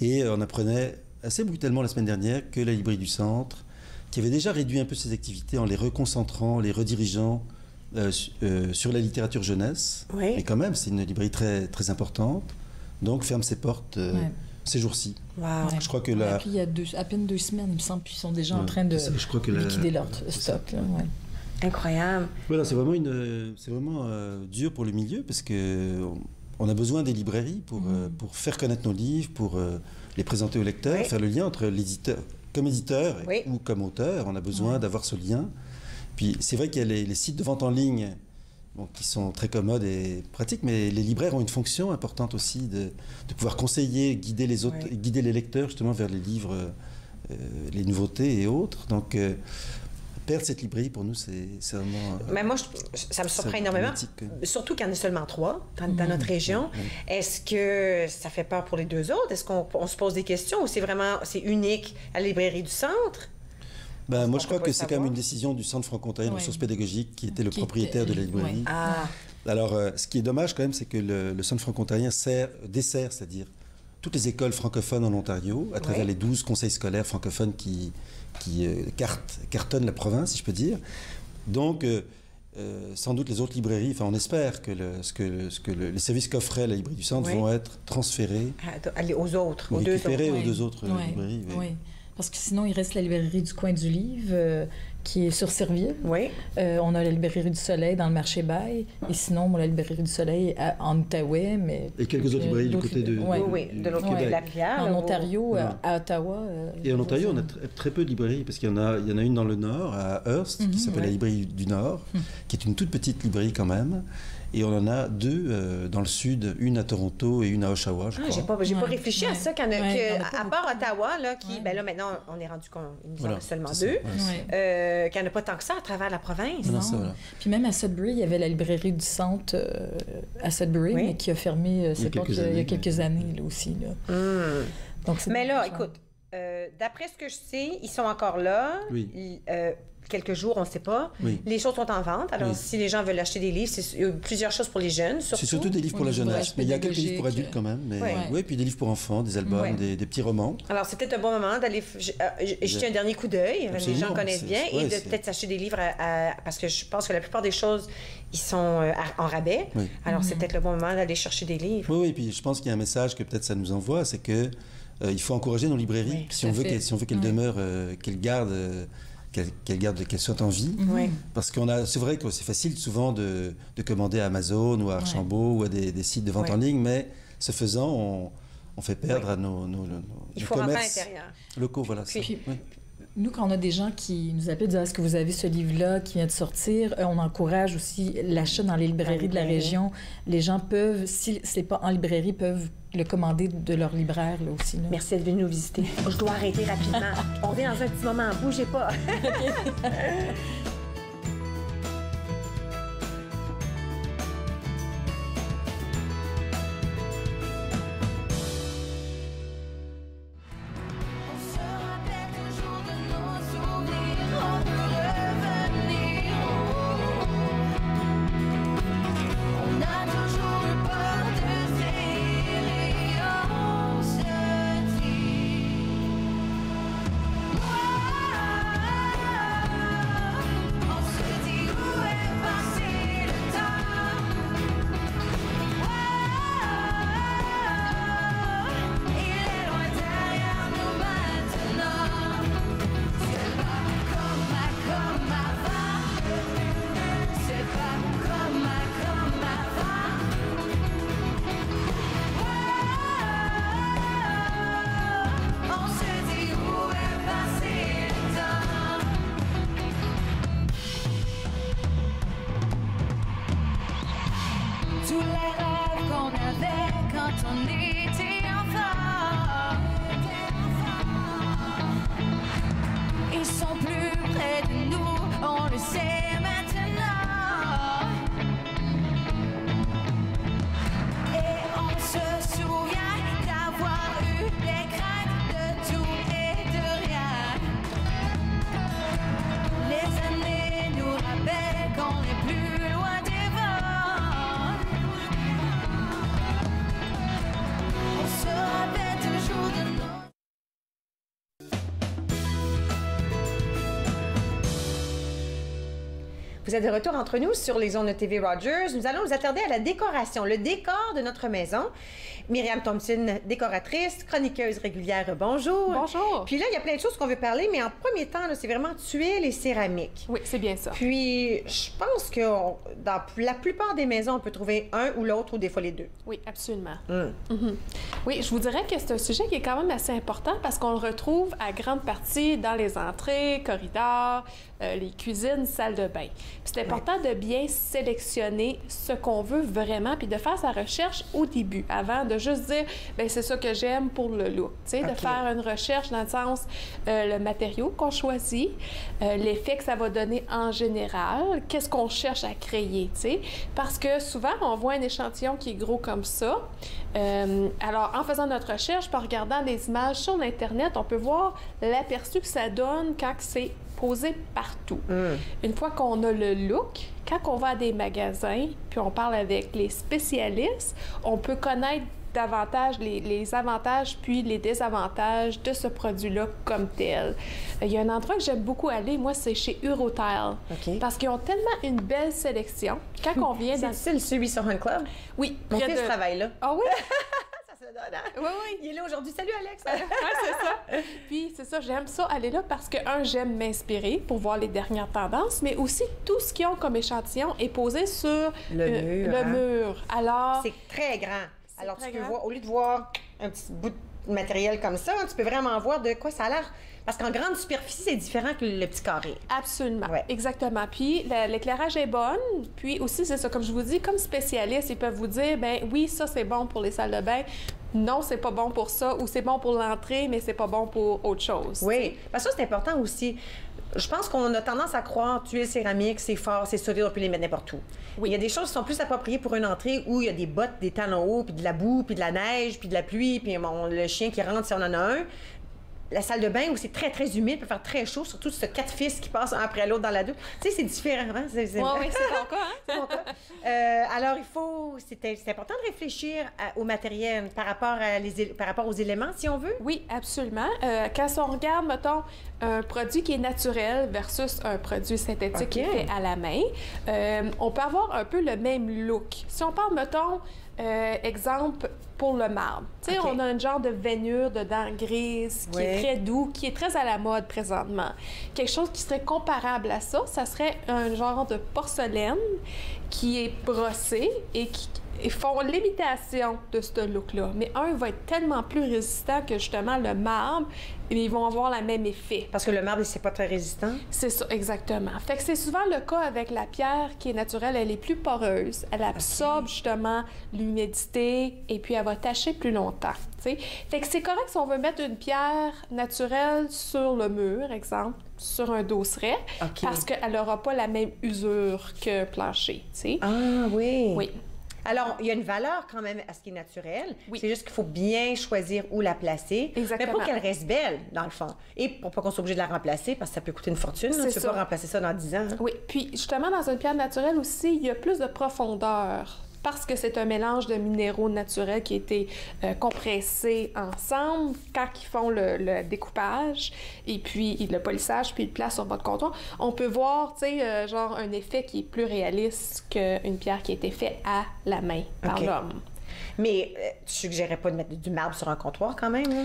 Et on apprenait assez brutalement la semaine dernière que la Librairie du Centre, qui avait déjà réduit un peu ses activités en les reconcentrant, les redirigeant sur la littérature jeunesse. Mais quand même, c'est une librairie très, très importante. Donc, ferme ses portes ces jours-ci. Je crois que il y a à peine 2 semaines, il me semble, puis ils sont déjà en train de liquider leur stock. Incroyable. Voilà, c'est vraiment dur pour le milieu, parce qu'on a besoin des librairies pour faire connaître nos livres, pour les présenter aux lecteurs, faire le lien entre l'éditeur, comme éditeur ou comme auteur. On a besoin d'avoir ce lien. Puis c'est vrai qu'il y a les sites de vente en ligne qui sont très commodes et pratiques, mais les libraires ont une fonction importante aussi de pouvoir conseiller, guider les lecteurs justement vers les livres, les nouveautés et autres. Donc, perdre cette librairie, pour nous, c'est vraiment... Mais moi, ça me surprend énormément, surtout qu'il y en a seulement 3 dans notre région. Est-ce que ça fait peur pour les 2 autres? Est-ce qu'on se pose des questions ou c'est unique à la librairie du centre? Moi, je crois que c'est quand même une décision du Centre franco-ontarien de ressources pédagogiques qui était le propriétaire de la librairie. Alors, ce qui est dommage quand même, c'est que le Centre franco-ontarien dessert, c'est-à-dire toutes les écoles francophones en Ontario, à travers les 12 conseils scolaires francophones qui cartonnent la province, si je peux dire. Donc, sans doute les autres librairies, on espère que les services qu'offrait la librairie du Centre vont être transférés aux autres, aux deux autres librairies. Oui. Parce que sinon, il reste la librairie du coin du livre, qui est sur Serville. On a la librairie du Soleil dans le marché Bail. Et sinon, la librairie du Soleil en Outaouais. Et quelques autres librairies du côté de l'autre côté de la rivière. En Ontario, à Ottawa. Et en Ontario, on a très peu de librairies, parce qu'il y en a une dans le Nord, à Hearst, qui s'appelle la librairie du Nord, qui est une toute petite librairie quand même. Et on en a 2 dans le sud, une à Toronto et une à Oshawa, je crois. J'ai pas réfléchi à ça, à part Ottawa, là, là, maintenant, on est rendu compte, il nous en reste seulement 2, qu'il n'y en a pas tant que ça à travers la province. Puis même à Sudbury, il y avait la librairie du centre à Sudbury, mais qui a fermé, il y a quelques années, là aussi. Là. Donc, mais là, écoute, d'après ce que je sais, ils sont encore là. Quelques jours, on ne sait pas. Les choses sont en vente. Alors, si les gens veulent acheter des livres, il y a plusieurs choses pour les jeunes, surtout. C'est surtout des livres pour la jeunesse. Mais il y a quelques livres pour adultes quand même. Puis des livres pour enfants, des albums, des petits romans. Alors, c'est peut-être un bon moment d'aller jeter un dernier coup d'œil. Les gens connaissent bien. Et de peut-être s'acheter des livres parce que je pense que la plupart des choses, ils sont en rabais. Alors, c'est peut-être le bon moment d'aller chercher des livres. Oui, puis je pense qu'il y a un message que peut-être ça nous envoie, c'est que il faut encourager nos librairies. Si on veut qu'elles demeurent, qu'elles soient en vie. Parce c'est vrai que c'est facile souvent de commander à Amazon ou à Archambault ou à des sites de vente en ligne, mais ce faisant, on fait perdre à nos commerces locaux. Voilà, nous, quand on a des gens qui nous appellent, disent « Est-ce que vous avez ce livre-là qui vient de sortir? » On encourage aussi l'achat dans les librairies de la région. Les gens peuvent, si ce n'est pas en librairie, peuvent le commander de leur libraire là aussi. Là. Merci d'être venu nous visiter. Je dois arrêter rapidement. On revient dans un petit moment. Bougez pas. Vous êtes de retour entre nous sur les ondes de TV Rogers. Nous allons nous attarder à la décoration, le décor de notre maison. Myriam Thompson, décoratrice, chroniqueuse régulière, bonjour. Bonjour. Puis là, il y a plein de choses qu'on veut parler, mais en premier temps, c'est vraiment tuiles et céramiques. Oui, c'est bien ça. Puis, je pense que dans la plupart des maisons, on peut trouver un ou l'autre, ou des fois les deux. Oui, absolument. Oui, je vous dirais que c'est un sujet qui est quand même assez important parce qu'on le retrouve à grande partie dans les entrées, corridors, les cuisines, salles de bain. C'est important de bien sélectionner ce qu'on veut vraiment, puis de faire sa recherche au début, avant de juste dire, bien, c'est ça que j'aime pour le look. Tu sais, de faire une recherche dans le sens, le matériau qu'on choisit, l'effet que ça va donner en général, qu'est-ce qu'on cherche à créer, tu sais. Parce que souvent, on voit un échantillon qui est gros comme ça. Alors, en faisant notre recherche, en regardant des images sur l'Internet, on peut voir l'aperçu que ça donne quand c'est posé partout. Une fois qu'on a le look, quand on va à des magasins, puis on parle avec les spécialistes, on peut connaître davantage les avantages puis les désavantages de ce produit-là comme tel. Il y a un endroit que j'aime beaucoup aller, moi, c'est chez Urotile. Parce qu'ils ont tellement une belle sélection. Quand on vient dans... C'est celui sur Hunt Club? Oui. Mon fils travaille là. Ah oui? Ça se donne, hein? Oui, oui. Il est là aujourd'hui. Salut, Alex! Oui, c'est ça. Puis, c'est ça, j'aime ça, aller là parce que, j'aime m'inspirer pour voir les dernières tendances, mais aussi tout ce qu'ils ont comme échantillon est posé sur le mur. Alors... C'est très grand. Alors, tu peux voir, au lieu de voir un petit bout de matériel comme ça, tu peux vraiment voir de quoi ça a l'air. Parce qu'en grande superficie, c'est différent que le petit carré. Absolument. Exactement. Puis, l'éclairage est bon. Puis aussi, c'est ça, comme je vous dis, comme spécialiste, ils peuvent vous dire, ben oui, ça, c'est bon pour les salles de bain. Non, c'est pas bon pour ça. Ou c'est bon pour l'entrée, mais c'est pas bon pour autre chose. Oui. Parce que ça, c'est important aussi. Je pense qu'on a tendance à croire tuiles céramiques, c'est fort, c'est solide, on peut les mettre n'importe où. Oui. Il y a des choses qui sont plus appropriées pour une entrée où il y a des bottes, des talons hauts, puis de la boue, puis de la neige, puis de la pluie, puis le chien qui rentre si on en a un. La salle de bain où c'est très, très humide, peut faire très chaud, surtout ce 4 fils qui passent un après l'autre dans la douche. Tu sais, c'est différent. Hein? Oui, c'est ton cas. Hein? C'est mon cas. Alors, c'est important de réfléchir au matériel par rapport aux éléments, si on veut. Oui, absolument. Quand on regarde, mettons, un produit qui est naturel versus un produit synthétique qui est fait à la main, on peut avoir un peu le même look. Si on parle, mettons, exemple, pour le marbre. Tu sais, on a un genre de veinure dedans grise qui est très doux, qui est très à la mode présentement. Quelque chose qui serait comparable à ça, ça serait un genre de porcelaine qui est brossé et qui font l'imitation de ce look-là. Mais un va être tellement plus résistant que justement le marbre, ils vont avoir le même effet. Parce que le marbre, c'est pas très résistant? C'est ça, exactement. Fait que c'est souvent le cas avec la pierre qui est naturelle, elle est plus poreuse, elle absorbe justement l'humidité et puis elle va tacher plus longtemps. T'sais. Fait que c'est correct si on veut mettre une pierre naturelle sur le mur, exemple, sur un dosseret, parce qu'elle n'aura pas la même usure que plancher. T'sais. Ah oui! Oui. Alors, il y a une valeur quand même à ce qui est naturel. Oui. C'est juste qu'il faut bien choisir où la placer. Exactement. Mais pour qu'elle reste belle, dans le fond. Et pour pas qu'on soit obligé de la remplacer, parce que ça peut coûter une fortune. Tu ne peux pas remplacer ça dans 10 ans. Hein? Oui. Puis, justement, dans une pierre naturelle aussi, il y a plus de profondeur. Parce que c'est un mélange de minéraux naturels qui a été compressés ensemble quand ils font le découpage et puis le polissage puis le place sur votre comptoir. On peut voir, tu sais, genre un effet qui est plus réaliste qu'une pierre qui a été faite à la main par l'homme. Mais tu suggérais pas de mettre du marbre sur un comptoir quand même, là?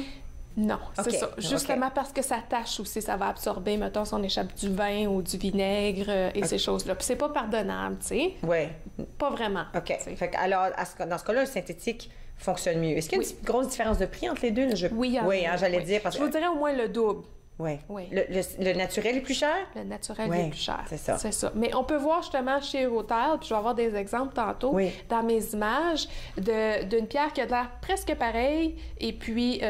Non, c'est ça. Justement parce que ça tâche aussi, ça va absorber, mettons, si on échappe du vin ou du vinaigre et ces choses-là. Puis c'est pas pardonnable, tu sais. Oui. Pas vraiment. OK. Fait que, alors, dans ce cas-là, le synthétique fonctionne mieux. Est-ce qu'il y a une grosse différence de prix entre les deux? Oui, j'allais dire. Parce que... Je vous dirais au moins le double. Oui. Le naturel est plus cher? Le naturel est plus cher. C'est ça. C'est ça. Mais on peut voir justement chez Urotile, puis je vais avoir des exemples tantôt dans mes images, d'une pierre qui a l'air presque pareille, et puis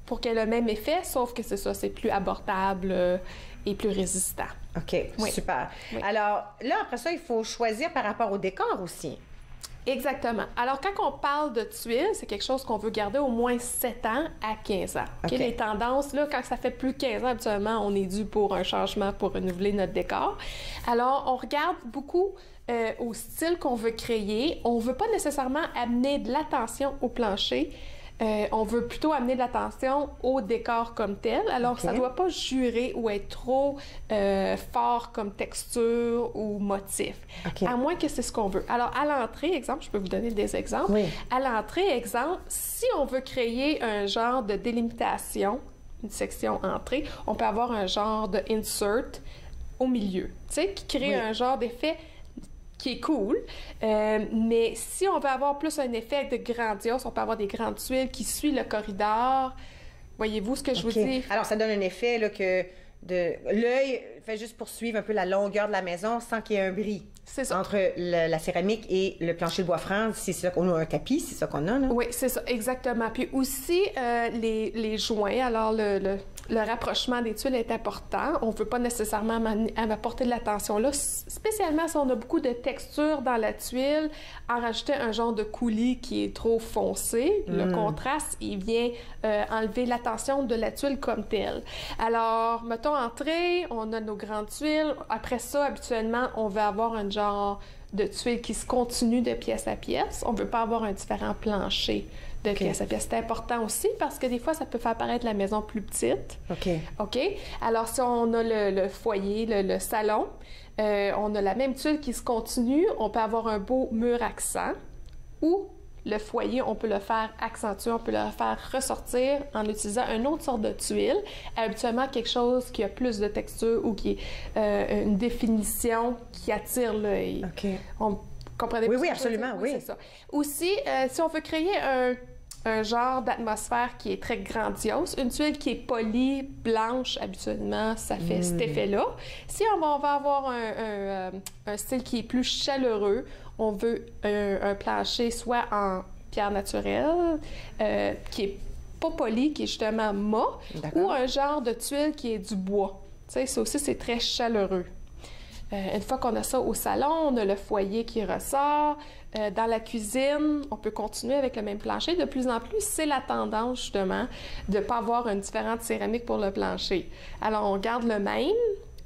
pour qu'elle ait le même effet, sauf que c'est ça, c'est plus abordable et plus résistant. OK, super. Oui. Alors là, après ça, il faut choisir par rapport au décor aussi. Exactement. Alors, quand on parle de tuiles, c'est quelque chose qu'on veut garder au moins 7 ans à 15 ans. Les tendances, là, quand ça fait plus de 15 ans, habituellement, on est dû pour un changement pour renouveler notre décor. Alors, on regarde beaucoup au style qu'on veut créer. On ne veut pas nécessairement amener de l'attention au plancher. On veut plutôt amener de l'attention au décor comme tel. Alors, ça ne doit pas jurer ou être trop fort comme texture ou motif. À moins que c'est ce qu'on veut. Alors, à l'entrée, exemple, je peux vous donner des exemples. Oui. À l'entrée, exemple, si on veut créer un genre de délimitation, une section entrée, on peut avoir un genre de insert au milieu, tu sais, qui crée un genre d'effet qui est cool, mais si on veut avoir plus un effet de grandiose, on peut avoir des grandes tuiles qui suivent le corridor. Voyez-vous ce que je vous dis? Alors, ça donne un effet là, que l'œil fait juste poursuivre un peu la longueur de la maison sans qu'il y ait un bris. C'est ça. Entre la céramique et le plancher de bois franc, c'est ça qu'on a un tapis, c'est ça qu'on a, là? Oui, c'est ça, exactement. Puis aussi, les joints, alors le rapprochement des tuiles est important. On ne veut pas nécessairement apporter de l'attention là, spécialement si on a beaucoup de texture dans la tuile, en rajouter un genre de coulis qui est trop foncé. Le contraste, il vient enlever l'attention de la tuile comme telle. Alors, mettons entrée, on a nos grandes tuiles. Après ça, habituellement, on va avoir un genre de tuiles qui se continuent de pièce à pièce. On ne veut pas avoir un différent plancher de pièce à pièce. C'est important aussi parce que des fois, ça peut faire paraître la maison plus petite. OK. Alors, si on a le foyer, le salon, on a la même tuile qui se continue, on peut avoir un beau mur accent ou le foyer, on peut le faire accentuer, on peut le faire ressortir en utilisant une autre sorte de tuile, habituellement quelque chose qui a plus de texture ou qui est une définition qui attire l'œil. On comprenez? Oui, absolument, oui. C'est ça. Aussi, si on veut créer un genre d'atmosphère qui est très grandiose, une tuile qui est polie, blanche, habituellement, ça fait cet effet-là. Si on va avoir un style qui est plus chaleureux, on veut un plancher soit en pierre naturelle, qui est pas poli, qui est justement mat, ou un genre de tuile qui est du bois. Tu sais, ça aussi, c'est très chaleureux. Une fois qu'on a ça au salon, on a le foyer qui ressort. Dans la cuisine, on peut continuer avec le même plancher. De plus en plus, c'est la tendance, justement, de ne pas avoir une différente céramique pour le plancher. Alors, on garde le même.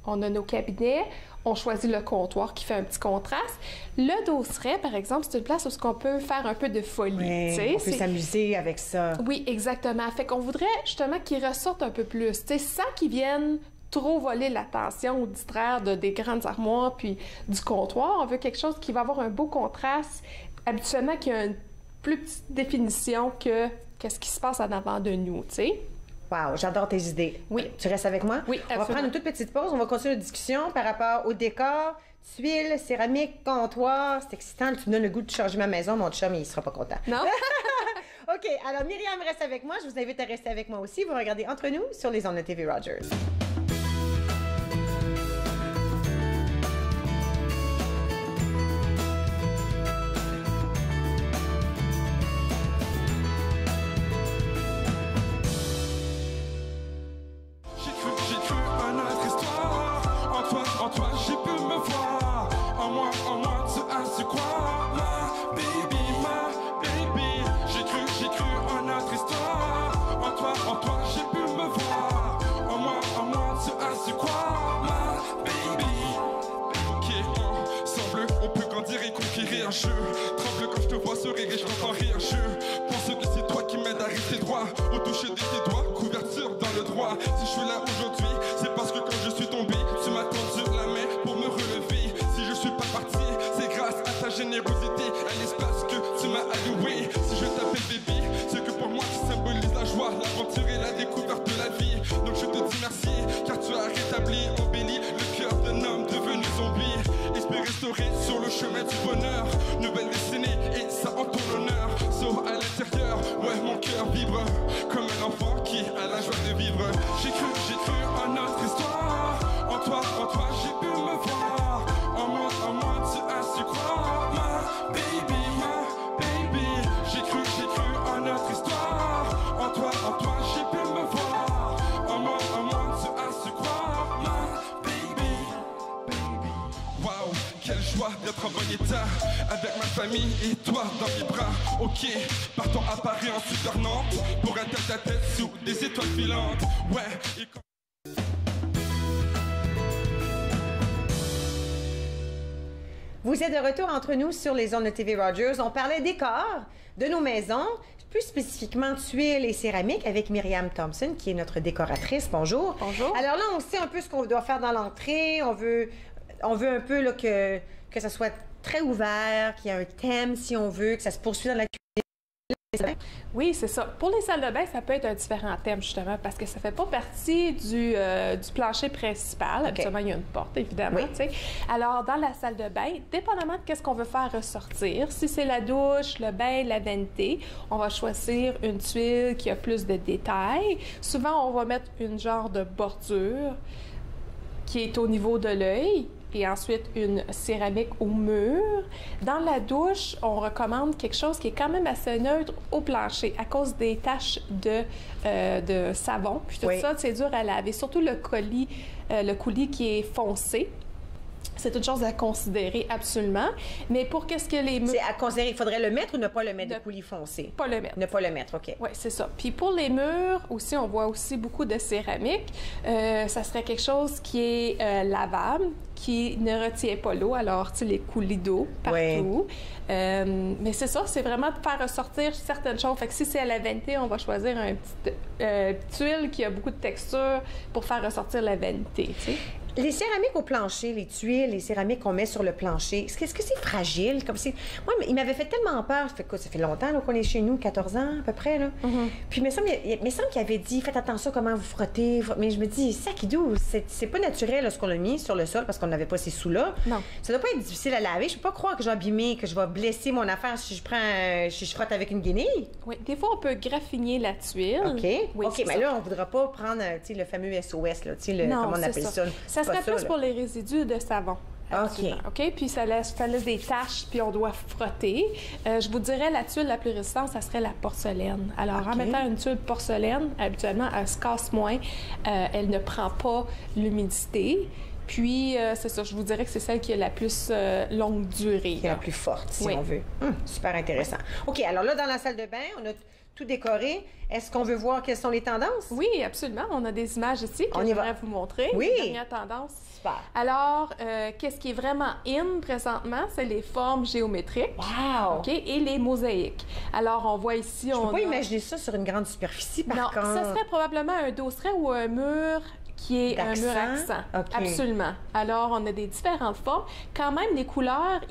On a nos cabinets. On choisit le comptoir qui fait un petit contraste. Le dosseret, par exemple, c'est une place où on peut faire un peu de folie. Oui, on peut s'amuser avec ça. Oui, exactement. Fait qu'on voudrait, justement, qu'il ressorte un peu plus. Sans qu'ils viennent trop voler l'attention ou distraire des grandes armoires puis du comptoir. On veut quelque chose qui va avoir un beau contraste, habituellement qui a une plus petite définition que qu'est-ce qui se passe en avant de nous, tu sais. Wow, j'adore tes idées. Oui. Tu restes avec moi? Oui, absolument. On va prendre une toute petite pause. On va continuer la discussion par rapport au décor, tuiles, céramique, comptoir. C'est excitant. Tu me donnes le goût de changer ma maison. Mon chum, il sera pas content. Non? OK. Alors, Myriam reste avec moi. Je vous invite à rester avec moi aussi. Vous regardez Entre nous sur les ondes de TV Rogers. Tremble quand je te vois sourire et je t'entends rire. Je pense que c'est toi qui m'aides à rester droit. Au toucher de tes doigts, couverture dans le droit. Si je suis là aujourd'hui, c'est parce que quand je suis tombé, tu m'as tendu la main pour me relever. Si je suis pas parti, c'est grâce à ta générosité, à l'espace que tu m'as alloué. Si je t'appelle baby, c'est que pour moi tu symbolises la joie, l'aventure et la découverte de la vie. Donc je te dis merci, car tu as rétabli, embelli le cœur d'un homme devenu zombie. Espère restaurer sur le chemin du bonheur. Nouvelle destinée et ça en ton honneur. Sauf à l'intérieur, ouais mon cœur vibre comme un enfant qui a la joie de vivre. J'ai cru en notre histoire. En toi j'ai pu me voir. En moi tu as su croire. Ma baby. J'ai cru en notre histoire. En toi j'ai pu me voir. En moi tu as su croire. Ma baby. Wow, quelle joie d'être en bon état, avec ma famille et toi dans mes bras. Ok, partons à Paris, ensuite vers Nantes, pour un tête-à-tête sous des étoiles filantes. Ouais, et quand... Vous êtes de retour entre nous sur les ondes de TV Rogers. On parlait décor de nos maisons, plus spécifiquement tuiles et céramiques, avec Myriam Thompson, qui est notre décoratrice. Bonjour. Bonjour. Alors là, on sait un peu ce qu'on doit faire dans l'entrée. On veut un peu là, que ça soit très ouvert, qu'il y ait un thème, si on veut, que ça se poursuive dans la cuisine. Oui, c'est ça. Pour les salles de bain, ça peut être un différent thème, justement, parce que ça fait pas partie du plancher principal. Okay. Habituellement, il y a une porte, évidemment. Oui. Alors, dans la salle de bain, dépendamment de qu'est-ce qu'on veut faire ressortir, si c'est la douche, le bain, la vanité, on va choisir une tuile qui a plus de détails. Souvent, on va mettre une genre de bordure qui est au niveau de l'œil. et ensuite une céramique au mur. Dans la douche, on recommande quelque chose qui est quand même assez neutre au plancher à cause des taches de savon. Puis tout ça, c'est dur à laver. Surtout le coulis qui est foncé. C'est une chose à considérer absolument. Mais pour qu'est-ce que les murs... C'est à considérer. Il faudrait le mettre ou ne pas le mettre, de coulis foncé? Pas le mettre. Ne pas le mettre, OK. Oui, c'est ça. Puis pour les murs, aussi, on voit aussi beaucoup de céramique. Ça serait quelque chose qui est lavable, qui ne retient pas l'eau. Alors, tu sais, les coulis d'eau partout. Mais c'est ça, c'est vraiment de faire ressortir certaines choses. Fait que si c'est à la vanité, on va choisir un petit tuile qui a beaucoup de texture pour faire ressortir la vanité, tu sais. Les céramiques au plancher, les tuiles, les céramiques qu'on met sur le plancher, est-ce que c'est fragile? Comme si... Moi, il m'avait fait tellement peur. Ça fait longtemps qu'on est chez nous, 14 ans à peu près. Là. Puis il me semble qu'il avait dit, faites attention comment vous frottez. Mais je me dis, sac-idou, c'est pas naturel là, ce qu'on a mis sur le sol parce qu'on n'avait pas ces sous-là. Non. Ça doit pas être difficile à laver. Je peux pas croire que je vais abîmer, que je vais blesser mon affaire si je frotte avec une guenille. Oui, des fois, on peut graffiner la tuile. OK. Oui, OK, mais là, on voudra pas prendre le fameux SOS, là, comment on appelle ça? Ça serait plus pour les résidus de savon. OK. Puis ça laisse des taches, puis on doit frotter. Je vous dirais, la tuile la plus résistante, ça serait la porcelaine. Alors, en mettant une tuile porcelaine, habituellement, elle se casse moins. Elle ne prend pas l'humidité. Puis, c'est ça, je vous dirais que c'est celle qui a la plus longue durée. Qui est la plus forte, si on veut. Super intéressant. OK, alors là, dans la salle de bain, on a tout décoré. Est-ce qu'on veut voir quelles sont les tendances? Oui, absolument. On a des images ici que j'aimerais vous montrer. Oui. Les dernières tendances. Super. Alors, qu'est-ce qui est vraiment in présentement? C'est les formes géométriques. Wow! OK? Et les mosaïques. Alors, on voit ici... Je ne peux pas imaginer ça sur une grande superficie, par contre. Non, ça serait probablement un dosseret ou un mur qui est un mur accent. Okay. Absolument. Alors, on a des différentes formes. Quand même, les couleurs...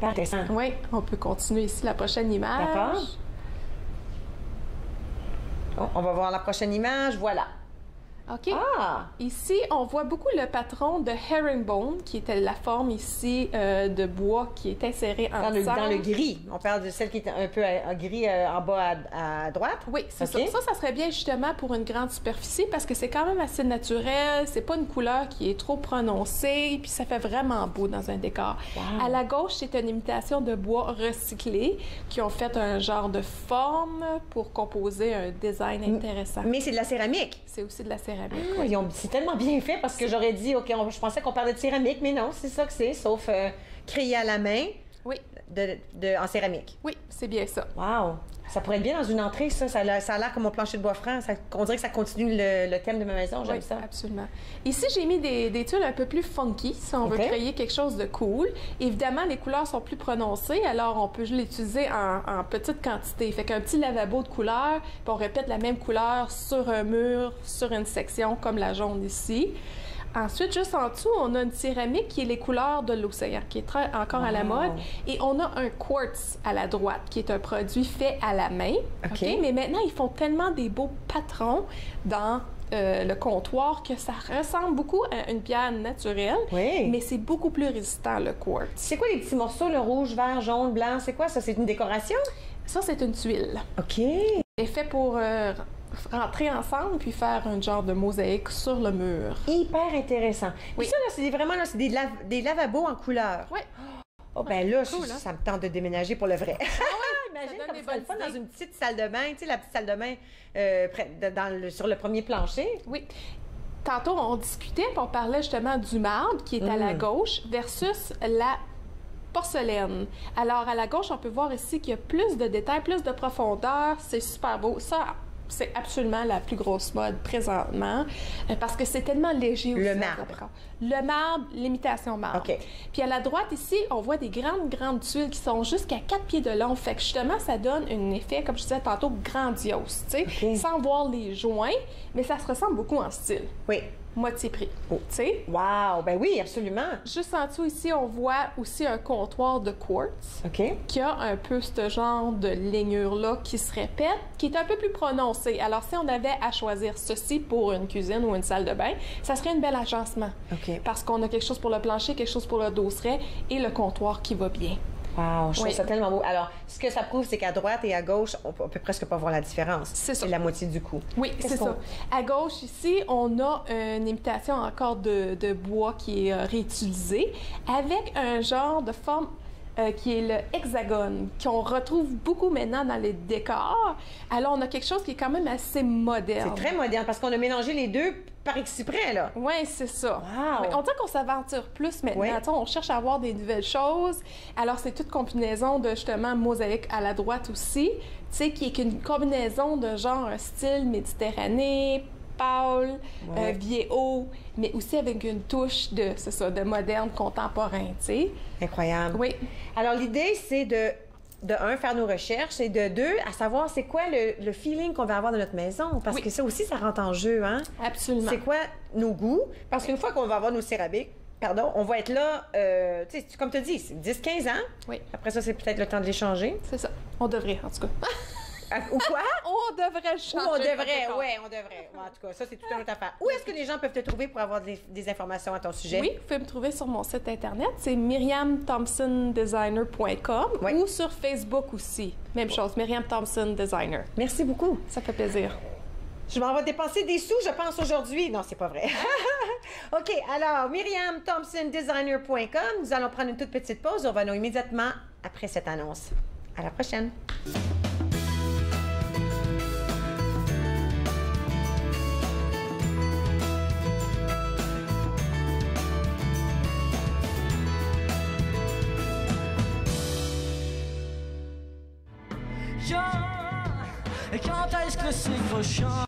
Intéressant. Oui, on peut continuer ici la prochaine image. D'accord. On va voir la prochaine image. Voilà. OK. Ici, on voit beaucoup le patron de herringbone, qui était la forme ici de bois qui est insérée ensemble. Dans le gris. On parle de celle qui est un peu gris en bas à droite. Oui, c'est ça. Ça serait bien justement pour une grande superficie parce que c'est quand même assez naturel. C'est pas une couleur qui est trop prononcée, puis ça fait vraiment beau dans un décor. Wow. À la gauche, c'est une imitation de bois recyclé qui ont fait un genre de forme pour composer un design intéressant. Mais c'est de la céramique. C'est aussi de la céramique. C'est tellement bien fait parce que j'aurais dit, OK, je pensais qu'on parlait de céramique, mais non, c'est ça que c'est, sauf créé à la main en céramique. Oui, c'est bien ça. Wow! Ça pourrait être bien dans une entrée, ça. Ça a l'air comme mon plancher de bois franc. On dirait que ça continue le thème de ma maison. J'aime ça. Absolument. Ici, j'ai mis des tuiles un peu plus funky si on veut créer quelque chose de cool. Évidemment, les couleurs sont plus prononcées, alors on peut l'utiliser en petite quantité. Fait qu'un petit lavabo de couleurs, puis on répète la même couleur sur un mur, sur une section, comme la jaune ici. Ensuite, juste en dessous, on a une céramique qui est les couleurs de l'océan, qui est encore à la mode. Et on a un quartz à la droite, qui est un produit fait à la main. OK? Mais maintenant, ils font tellement des beaux patrons dans le comptoir que ça ressemble beaucoup à une pierre naturelle. Mais c'est beaucoup plus résistant, le quartz. C'est quoi les petits morceaux, le rouge, vert, jaune, blanc? C'est quoi ça? C'est une décoration? Ça, c'est une tuile. OK. Elle est fait pour... rentrer ensemble puis faire un genre de mosaïque sur le mur. Hyper intéressant. Oui. Puis ça, là, c'est vraiment des lavabos en couleur. Oui. Oh, ben là, ça me tente de déménager pour le vrai. Imagine comme ça le fun dans une petite salle de bain, tu sais, la petite salle de bain sur le premier plancher. Oui. Tantôt, on discutait puis on parlait justement du marbre qui est à la gauche versus la porcelaine. Alors, à la gauche, on peut voir ici qu'il y a plus de détails, plus de profondeur. C'est super beau. Ça, c'est absolument la plus grosse mode présentement parce que c'est tellement léger aussi. Le marbre. Le marbre, l'imitation marbre. OK. Puis à la droite ici, on voit des grandes tuiles qui sont jusqu'à 4 pieds de long. Fait que justement, ça donne un effet, comme je disais tantôt, grandiose, tu sais, sans voir les joints, mais ça se ressemble beaucoup en style. Oui. Moitié prix, tu sais. Wow! Ben oui, absolument. Juste en dessous, ici, on voit aussi un comptoir de quartz qui a un peu ce genre de lignure-là qui se répète, qui est un peu plus prononcé. Alors, si on avait à choisir ceci pour une cuisine ou une salle de bain, ça serait un bel agencement. Parce qu'on a quelque chose pour le plancher, quelque chose pour le dosseret et le comptoir qui va bien. Wow, je trouve Oui. ça tellement beau. Alors, ce que ça prouve, c'est qu'à droite et à gauche, on peut presque pas voir la différence. C'est ça. C'est la moitié du cou. Oui, c'est ça. À gauche, ici, on a une imitation encore de bois qui est réutilisé avec un genre de forme qui est le hexagone, qu'on retrouve beaucoup maintenant dans les décors. Alors, on a quelque chose qui est quand même assez moderne. C'est très moderne parce qu'on a mélangé les deux par exprès, là. Oui, c'est ça. Wow. Mais on dirait qu'on s'aventure plus maintenant. Oui. On cherche à avoir des nouvelles choses. Alors, c'est toute combinaison de, justement, mosaïque à la droite aussi, tu sais, qui est une combinaison de genre style méditerranée, pâle, vieillot, mais aussi avec une touche de, c'est ça, de moderne, contemporain, tu sais. Incroyable. Oui. Alors, l'idée, c'est de un, faire nos recherches, et de deux, à savoir c'est quoi le feeling qu'on va avoir dans notre maison. Parce que ça aussi, ça rentre en jeu, hein? Absolument. C'est quoi nos goûts? Parce qu'une fois qu'on va avoir nos céramiques, on va être là, tu sais, comme tu dis, c'est 10-15 ans. Oui. Après ça, c'est peut-être le temps de les changer. C'est ça. On devrait, en tout cas. Ou quoi? On devrait changer. Ou on devrait, oui, on devrait. En tout cas, ça, c'est tout une autre affaire. Où est-ce que les gens peuvent te trouver pour avoir des informations à ton sujet? Oui, vous pouvez me trouver sur mon site Internet. C'est miriamthompsondesigner.com ou sur Facebook aussi. Même chose, Miriam Thompson Designer. Merci beaucoup. Ça fait plaisir. Je m'en vais dépenser des sous, je pense, aujourd'hui. Non, c'est pas vrai. OK, alors, miriamthompsondesigner.com. Nous allons prendre une toute petite pause. On va nous immédiatement après cette annonce. À la prochaine. Et quand est-ce que c'est prochain?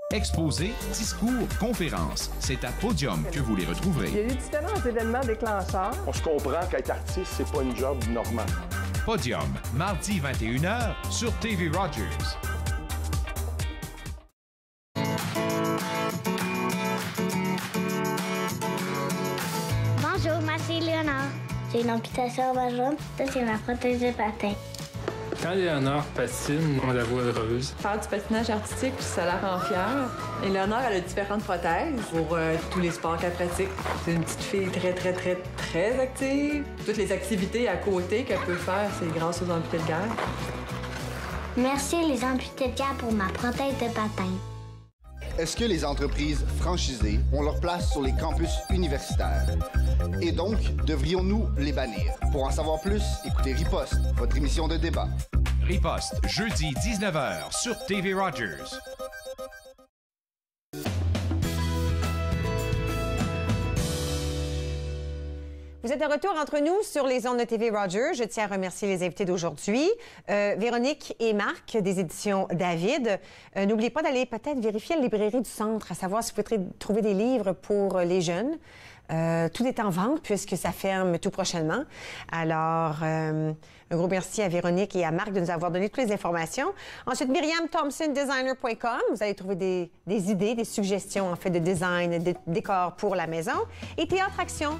Exposés, discours, conférences, c'est à Podium que vous les retrouverez. Il y a eu différents événements déclencheurs. On se comprend qu'être artiste, c'est pas une job normale. Podium, mardi 21h sur TV Rogers. Bonjour, moi c'est Léonard. J'ai une amputation au bras jaune, ça c'est ma prothèse de patin. Quand Léonard patine, on la voit heureuse. Faire du patinage artistique, ça la rend fière. Et Léonard, elle a différentes prothèses pour tous les sports qu'elle pratique. C'est une petite fille très active. Toutes les activités à côté qu'elle peut faire, c'est grâce aux amputés de guerre. Merci les amputés de guerre pour ma prothèse de patin. Est-ce que les entreprises franchisées ont leur place sur les campus universitaires? Et donc, devrions-nous les bannir? Pour en savoir plus, écoutez Riposte, votre émission de débat. Riposte, jeudi 19h sur TV Rogers. Vous êtes de retour entre nous sur les ondes de TV Rogers. Je tiens à remercier les invités d'aujourd'hui, Véronique et Marc des éditions David. N'oubliez pas d'aller peut-être vérifier la librairie du centre, à savoir si vous pouvez trouver des livres pour les jeunes. Tout est en vente puisque ça ferme tout prochainement. Alors, un gros merci à Véronique et à Marc de nous avoir donné toutes les informations. Ensuite, miriamthompsondesigner.com. Vous allez trouver des idées, des suggestions en fait de design, de décors pour la maison. Et Théâtre Action.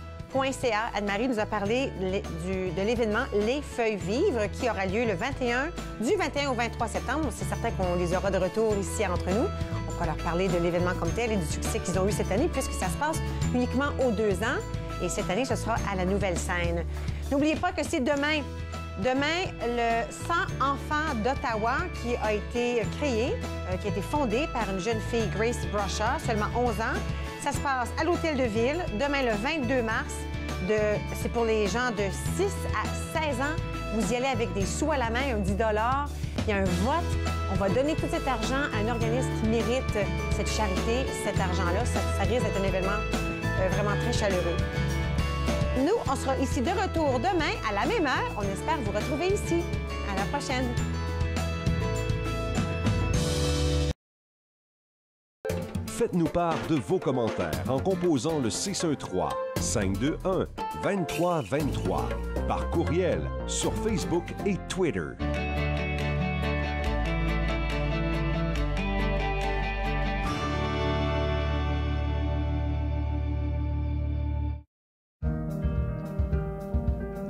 Anne-Marie nous a parlé de l'événement Les Feuilles Vives qui aura lieu du 21 au 23 septembre. C'est certain qu'on les aura de retour ici entre nous. On pourra leur parler de l'événement comme tel et du succès qu'ils ont eu cette année puisque ça se passe uniquement aux 2 ans. Et cette année, ce sera à la Nouvelle Scène. N'oubliez pas que c'est demain. Demain, le 100 enfants d'Ottawa qui a été créé, qui a été fondé par une jeune fille, Grace Brusha, seulement 11 ans. Ça se passe à l'Hôtel de Ville, demain le 22 mars. C'est pour les gens de 6 à 16 ans. Vous y allez avec des sous à la main, un 10 $. Il y a un vote. On va donner tout cet argent à un organisme qui mérite cette charité, cet argent-là. Ça risque d'être un événement vraiment très chaleureux. Nous, on sera ici de retour demain à la même heure. On espère vous retrouver ici. À la prochaine. Faites-nous part de vos commentaires en composant le 613-521-2323 par courriel sur Facebook et Twitter.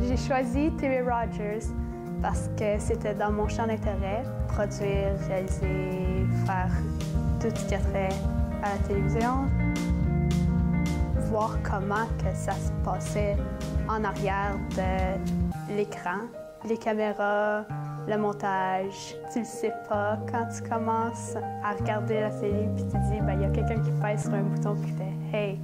J'ai choisi TV Rogers parce que c'était dans mon champ d'intérêt, produire, réaliser, faire tout ce qui a trait à la télévision. Voir comment que ça se passait en arrière de l'écran, les caméras, le montage. Tu le sais pas quand tu commences à regarder la télé puis tu te dis, il y a quelqu'un qui pèse sur un bouton qui fait « Hey ».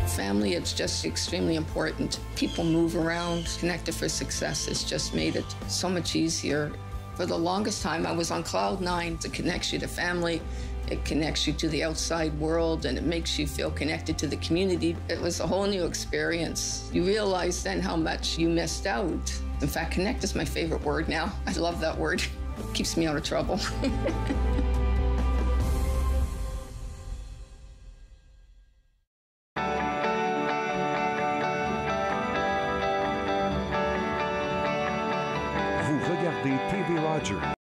Family, it's just extremely important. People move around. Connected for Success has just made it so much easier. For the longest time, I was on cloud nine. It connects you to family, it connects you to the outside world, and it makes you feel connected to the community. It was a whole new experience. You realize then how much you missed out. In fact, connect is my favorite word now. I love that word. It keeps me out of trouble. Vous regardez TV Rogers.